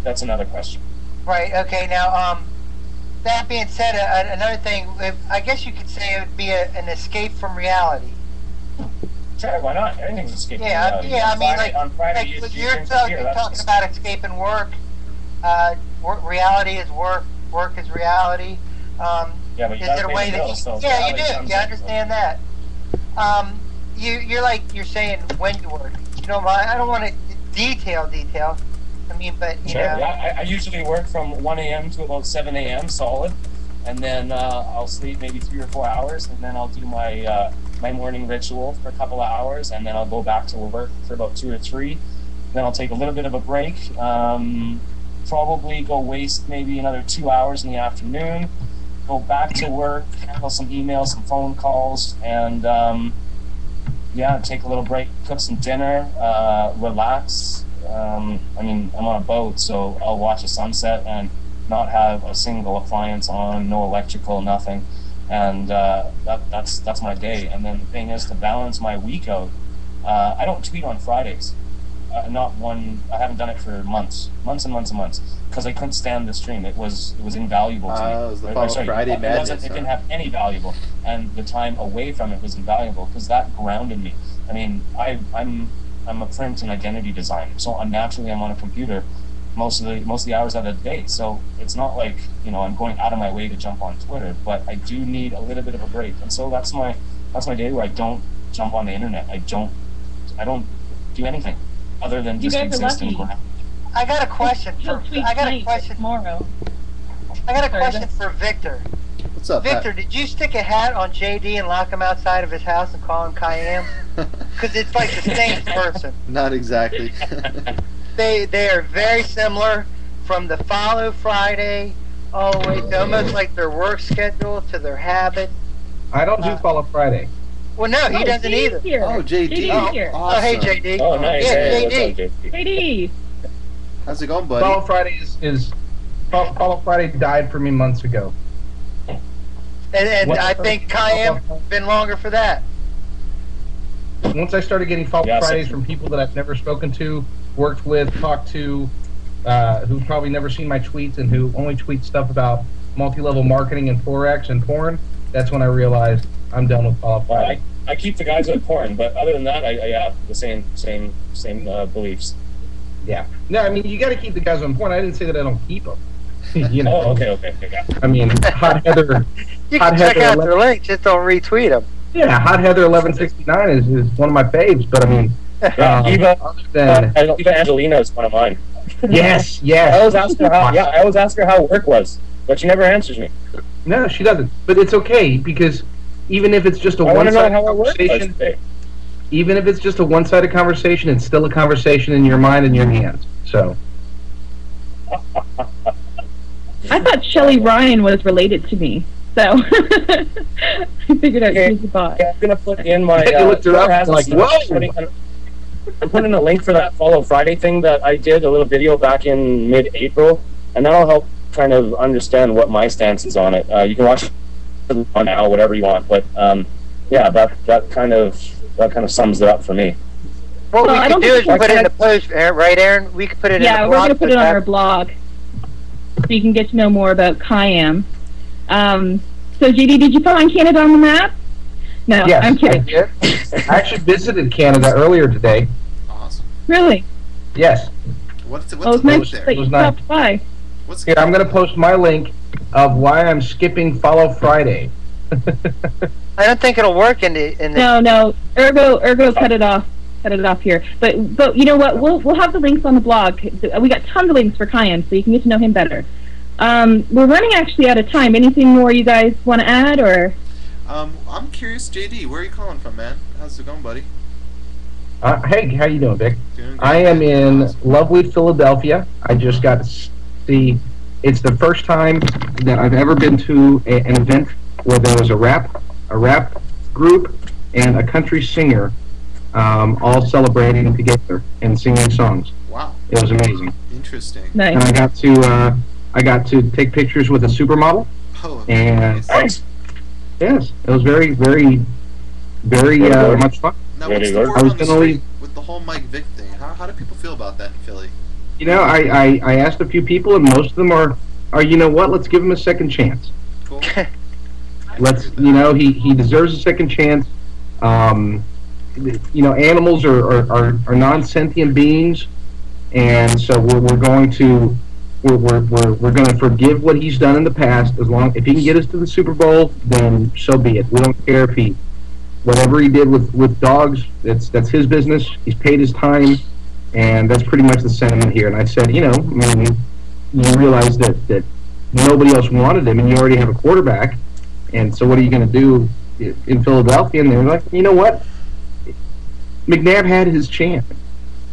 that's another question. Right. Okay. Now, that being said, another thing, I guess you could say it would be an escape from reality. Sure, why not? Everything's escape from reality. Yeah. I mean, on Friday, you're talking about escaping work. Reality is work. Work is reality. Yeah, but you is it a way that you? Yeah, you do. You understand that. You're saying when you work. I don't want to detail. I mean, but you know. Yeah, I usually work from 1 a.m. to about 7 a.m. solid, and then I'll sleep maybe 3 or 4 hours, and then I'll do my my morning ritual for a couple of hours, and then I'll go back to work for about 2 or 3. Then I'll take a little bit of a break. Probably go waste maybe another 2 hours in the afternoon. Go back to work, handle some emails, some phone calls, and take a little break, cook some dinner, relax. I mean, I'm on a boat, so I'll watch a sunset and not have a single appliance on, no electrical, nothing, and that's my day. And then the thing is, to balance my week out, I don't tweet on Fridays. Not one. I haven't done it for months, because I couldn't stand the stream. It was invaluable to me. It was the Friday madness. It didn't have any valuable, and the time away from it was invaluable because that grounded me. I mean, I'm a print and identity designer, so I'm on a computer most of the hours of the day. So it's not like I'm going out of my way to jump on Twitter, but I do need a little bit of a break, and so that's my day where I don't jump on the internet. I don't do anything other than just exist and ground. I got a question for tomorrow. I got a question for Victor. What's up, Victor? Pat? Did you stick a hat on JD and lock him outside of his house and call him Khayyam? Because it's like the same person. Not exactly. They are very similar, from the follow Friday all the way to almost like their work schedule to their habits. I don't do follow Friday. Well, no, he doesn't either. Here. Oh, JD. Here. Awesome. Oh, hey, JD. Oh, nice. Yeah, JD. JD. How's it going, buddy? Follow Friday Follow Friday died for me months ago. And I think Khayyam's been longer for that. Once I started getting follow Fridays from people that I've never spoken to, worked with, talked to, who've probably never seen my tweets and who only tweet stuff about multi-level marketing and Forex and porn, that's when I realized I'm done with follow Friday. I keep the guys with porn, but other than that, I have the same beliefs. Yeah. No, I mean, you got to keep the guys on porn. I didn't say that I don't keep them. Oh, okay. I mean, Hot Heather. You can check out their links, just don't retweet them. Yeah, Hot Heather 1169 is one of my faves, but I mean, Eva Angelina is one of mine. Yes. I always ask her how work was, but she never answers me. No, she doesn't. But it's okay, because even if it's just a one-sided conversation, even if it's just a one-sided conversation, it's still a conversation in your mind and your hands. So. I thought Shelley Ryan was related to me, so I figured out she's a bot. Yeah, I'm gonna put in my. You looked her up, like, whoa! I'm putting a link for that Follow Friday thing that I did, a little video back in mid-April, and that'll help kind of understand what my stance is on it. You can watch it on now, whatever you want, but that kind of sums it up for me. What we could do is put it in the post, right, Aaron? We could put it in the blog. Yeah, we're going to put it on our blog, so you can get to know more about Khayyam. So, JD, did you find Canada on the map? No, yes, I'm kidding. I did. I actually visited Canada earlier today. Awesome. Really? Yes. What's Oh, it's the nice link that you stopped by. What's Here, I'm going to post my link of why I'm skipping Follow Friday. I don't think it'll work in the. No. Urgo cut it off. Cut it off here. But you know what? We'll have the links on the blog. We got tons of links for Khayyam, so you can get to know him better. We're running actually out of time. Anything more you guys want to add, or? I'm curious, JD, where are you calling from, man? How's it going, buddy? Hey, how you doing, Vic? Doing good. I am in lovely Philadelphia. I just got to see. It's the first time that I've ever been to an event where there was a rap group and a country singer, all celebrating together and singing songs. Wow. It was amazing. Interesting. Nice. And I got to take pictures with a supermodel. Oh, And nice. yes, it was very, very, very much fun. Now, what's the I word was on the gonna street leave. with the whole Mike Vick thing? How do people feel about that in Philly? You know, I asked a few people, and most of them are you know what? Let's give him a second chance. Cool. He deserves a second chance. Animals are non-sentient beings, and so we're going to forgive what he's done in the past. If he can get us to the Super Bowl, then so be it. We don't care if whatever he did with dogs. That's his business. He's paid his time, and that's pretty much the sentiment here. And I said, you realize that nobody else wanted him, and you already have a quarterback. And so what are you going to do in Philadelphia? And they're like, you know what? McNabb had his chance.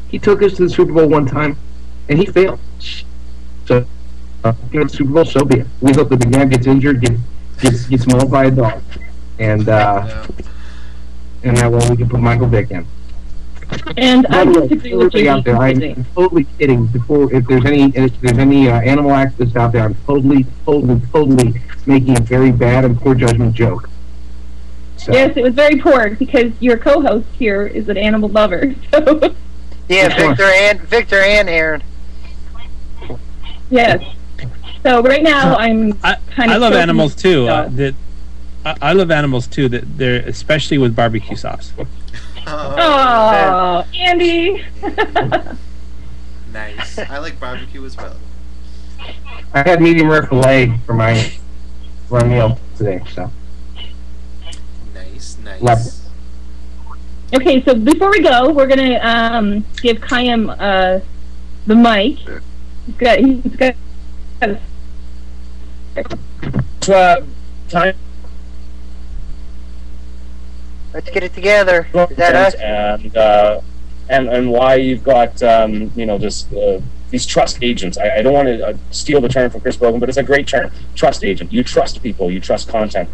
He took us to the Super Bowl one time, and he failed. So, the Super Bowl, so be it. We hope that McNabb gets injured, gets mauled by a dog, and that way we can put Michael Vick in. And I disagree with you. Out there, I'm totally kidding. If there's any animal activists out there, I'm totally making a very bad and poor judgment joke. So. Yes, it was very poor because your co-host here is an animal lover. So. Yeah, Victor and Aaron. Yes. So right now I'm kind of. I love animals too. I love animals too. That they're especially with barbecue sauce. Oh, Andy. Nice. I like barbecue as well. I had medium rare filet for my meal today, so. Nice. Love it. Okay, so before we go, we're gonna give Khayyam the mic. He's got time. Let's get it together. Is that us? And why you've got just these trust agents. I don't want to steal the term from Chris Brogan, but it's a great term. Trust agent. You trust people. You trust content.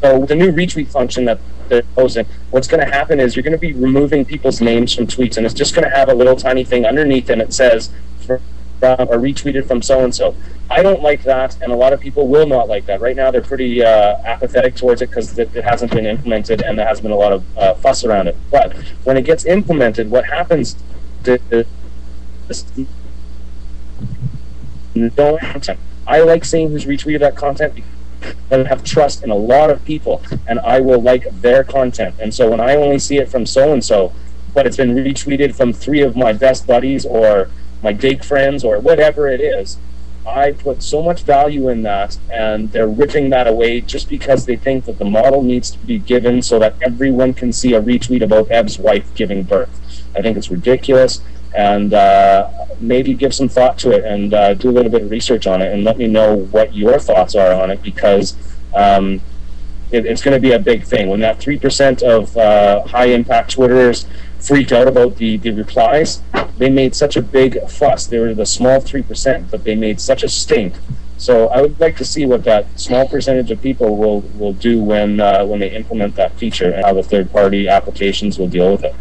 So with the new retweet function that they're posting, what's going to happen is you're going to be removing people's names from tweets, and it's just going to have a little tiny thing underneath, and it says or retweeted from so-and-so. I don't like that, and a lot of people will not like that. Right now, they're pretty apathetic towards it because it hasn't been implemented, and there hasn't been a lot of fuss around it. But when it gets implemented, what happens is no content. I like seeing who's retweeted that content because I have trust in a lot of people, and I will like their content. And so when I only see it from so-and-so, but it's been retweeted from 3 of my best buddies or my dig friends or whatever it is, I put so much value in that, and they're ripping that away just because they think that the model needs to be given so that everyone can see a retweet about Eb's wife giving birth. I think it's ridiculous, and maybe give some thought to it and do a little bit of research on it and let me know what your thoughts are on it, because it's going to be a big thing. When that 3% of high-impact Twitterers freaked out about the replies, they made such a big fuss. They were the small 3%, but they made such a stink. So I would like to see what that small percentage of people will do when they implement that feature, and how the third-party applications will deal with it.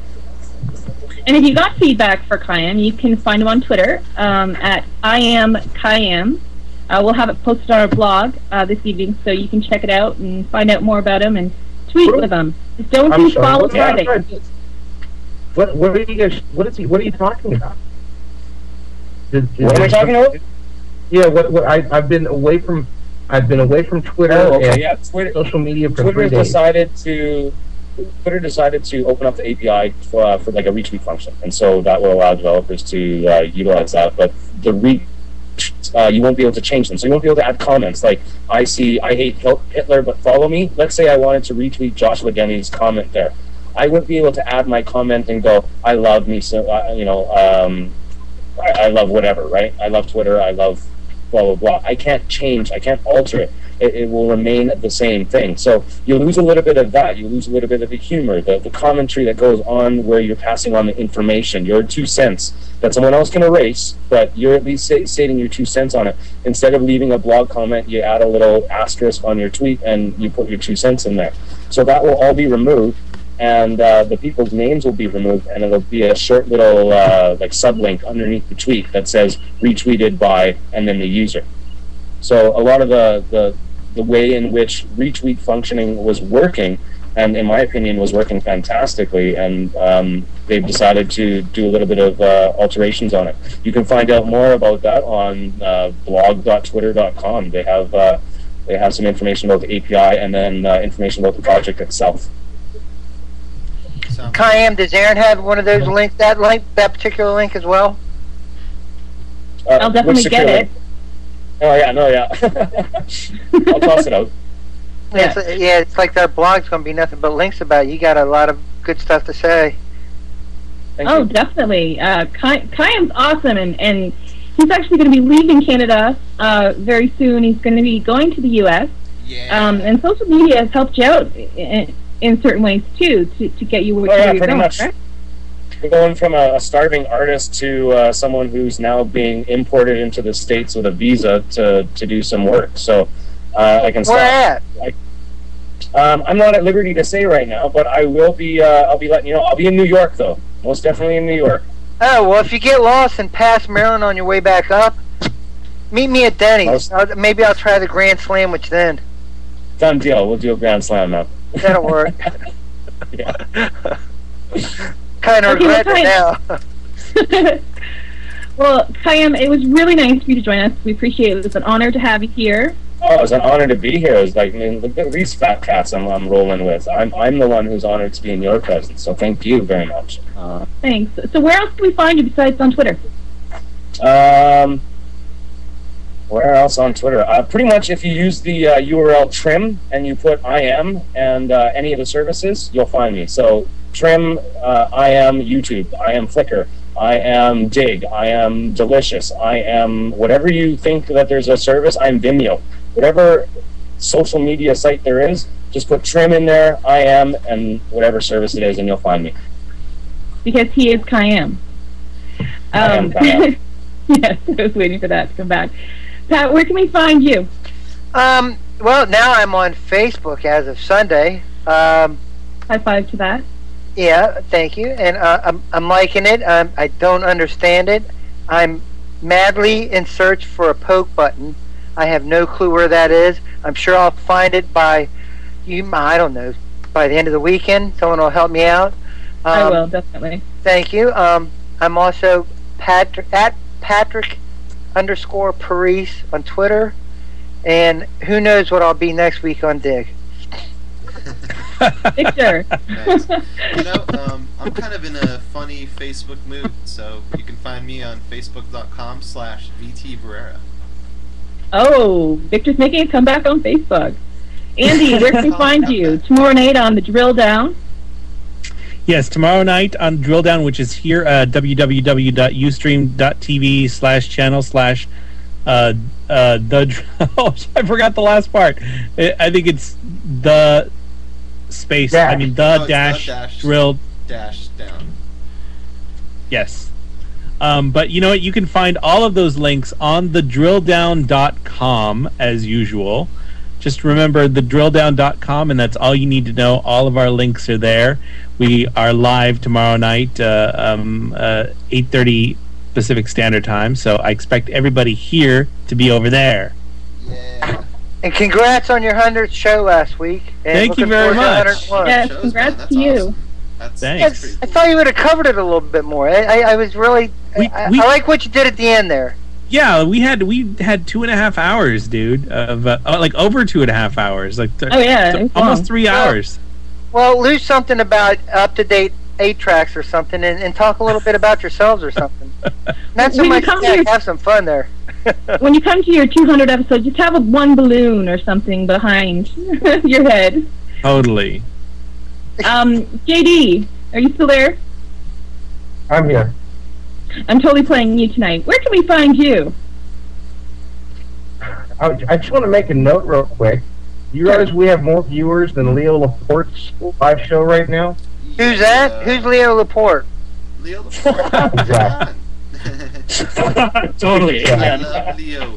And if you got feedback for Khayyam, you can find him on Twitter at I am Khayyam. We'll have it posted on our blog this evening, so you can check it out and find out more about him and tweet with him. Just don't do follow Friday. What are you guys? What are you talking about? What am I talking about? Yeah, I've been away from Twitter. Oh, okay, yeah. Twitter, social media for Twitter 3 days. decided to Twitter decided to open up the API for like a retweet function, and so that will allow developers to utilize that. But the you won't be able to change them, so you won't be able to add comments like I hate Hitler, but follow me. Let's say I wanted to retweet Joshua Denny's comment there. I wouldn't be able to add my comment and go, I love me, so I love whatever, right? I love Twitter. I love blah blah blah. I can't change. I can't alter it. It will remain the same thing. So you lose a little bit of that. You lose a little bit of the humor, the commentary that goes on where you're passing on the information, your 2 cents that someone else can erase, but you're at least stating your 2 cents on it. Instead of leaving a blog comment, you add a little asterisk on your tweet and you put your 2 cents in there. So that will all be removed, and the people's names will be removed, and it'll be a short little like sublink underneath the tweet that says retweeted by and then the user. So a lot of the way in which retweet functioning was working, and in my opinion was working fantastically, and they've decided to do a little bit of alterations on it. You can find out more about that on blog.twitter.com. They have some information about the API and then information about the project itself. Khayyam, does Aaron have one of those links? That particular link as well? I'll definitely get it. Oh yeah, no, yeah. I'll toss it out. It's like their blog's going to be nothing but links about it. You got a lot of good stuff to say. Thank you. Definitely. Khayyam's awesome, and he's actually going to be leaving Canada very soon. He's going to be going to the U.S. Yeah. And social media has helped you out in certain ways too to get you where you're going. Much. Right? We're going from a starving artist to someone who's now being imported into the States with a visa to do some work. So I can start. Where at? I'm not at liberty to say right now, but I will be. I'll be letting you know. I'll be in New York, though. Most definitely in New York. Oh, well, if you get lost and pass Maryland on your way back up, meet me at Denny's. Maybe I'll try the Grand Sandwich then. Done deal. We'll do a Grand Slam now. That'll work. Yeah. Kind of regret it now. Well, Khayyam, it was really nice for you to join us. We appreciate it. It's an honor to have you here. Oh, it was an honor to be here. It was like, I mean, look at these fat cats I'm rolling with. I'm the one who's honored to be in your presence. So thank you very much. Thanks. So where else can we find you besides on Twitter? Where else on Twitter? Pretty much if you use the URL trim and you put I am and any of the services, you'll find me. So trim, I am YouTube, I am Flickr, I am Dig, I am Delicious, I am whatever you think that there's a service, I'm Vimeo. Whatever social media site there is, just put trim in there, I am, and whatever service it is, and you'll find me. Because he is Khayyam. I am Khayyam. Yes, I was waiting for that to come back. Pat, where can we find you? Well, now I'm on Facebook as of Sunday. High five to that. Yeah, thank you. And I'm liking it. I don't understand it. I'm madly in search for a poke button. I have no clue where that is. I'm sure I'll find it by I don't know, by the end of the weekend. Someone will help me out. I will, definitely. Thank you. I'm also Patrick_Paris on Twitter, and who knows what I'll be next week on Dig. Victor. Nice. You know, I'm kind of in a funny Facebook mood, so you can find me on facebook.com/VTBarrera. Oh, Victor's making a comeback on Facebook. Andy, where can we find you? Tomorrow night on the Drill Down. Yes, tomorrow night on Drill Down, which is here at www.ustream.tv/the oh, I forgot the last part. I think it's the space. Dash. I mean the drill down. Yes. But you know what? You can find all of those links on thedrilldown.com as usual. Just remember thedrilldown.com, and that's all you need to know. All of our links are there. We are live tomorrow night, 8:30 Pacific Standard Time. So I expect everybody here to be over there. Yeah. And congrats on your 100th show last week. And thank you very much. Yes, congrats to you. Awesome. That's Thanks. pretty I cool. thought you would have covered it a little bit more. I was really. I like what you did at the end there. Yeah, we had 2.5 hours, dude. Of like over 2.5 hours, like Oh, yeah, it was almost long. 3 hours. Well, lose something about up-to-date 8-tracks or something, and talk a little bit about yourselves or something. Not so When you much come to tech, your- have some fun there. When you come to your 200 episode, just have one balloon or something behind your head. Totally. JD, are you still there? I'm here. I'm totally playing you tonight. Where can we find you? I just want to make a note real quick. You realize we have more viewers than Leo Laporte's live show right now? Who's that? Who's Leo Laporte? Leo Laporte. Come Exactly. on. Totally. I Yeah. love Leo.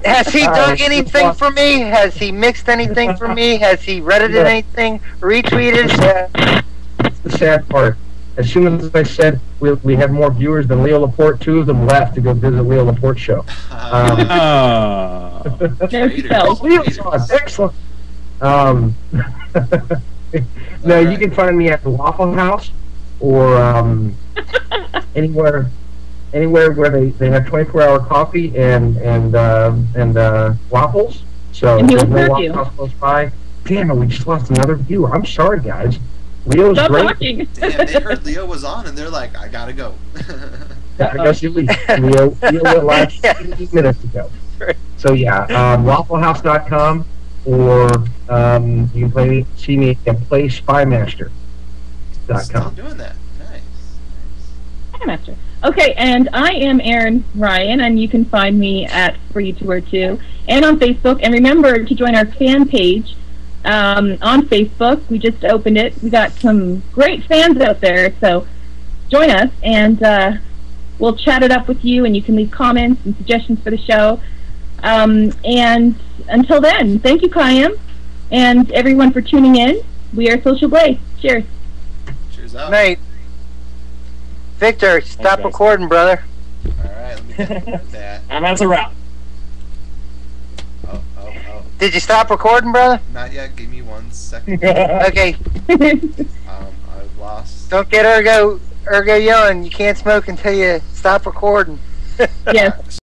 Has he dug anything for me? Has he mixed anything for me? Has he reddited anything? Retweeted? That's the sad part. As soon as I said we have more viewers than Leo Laporte, 2 of them left to go visit Leo Laporte's show. Oh. There's Phil. Leo's on. Excellent. No, you can find me at the Waffle House or anywhere where they have 24-hour coffee and waffles. So And if he'll there's no serve Waffle you. House close by. Damn it, we just lost another viewer. I'm sorry, guys. Leo's Stop great. talking. Damn, they heard Leo was on and they're like, I gotta go. I guess Leo went live 15 minutes ago. So yeah, wafflehouse.com or you can see me at Still playspymaster.com. doing that. Nice. Master. Okay, and I am Erin Ryan, and you can find me at FreeTour2 and on Facebook. And remember to join our fan page on Facebook. We just opened it. We got some great fans out there, so join us, and we'll chat it up with you, and you can leave comments and suggestions for the show. And until then, thank you, Khayyam, and everyone for tuning in. We are Social Blade. Cheers. Cheers out. Mate. Victor, stop guys. recording, brother. Alright, let me get that. And that's a wrap. Oh. Did you stop recording, brother? Not yet. Give me 1 second. Okay. I've lost. Don't get Urgo yelling. You can't smoke until you stop recording. Yes.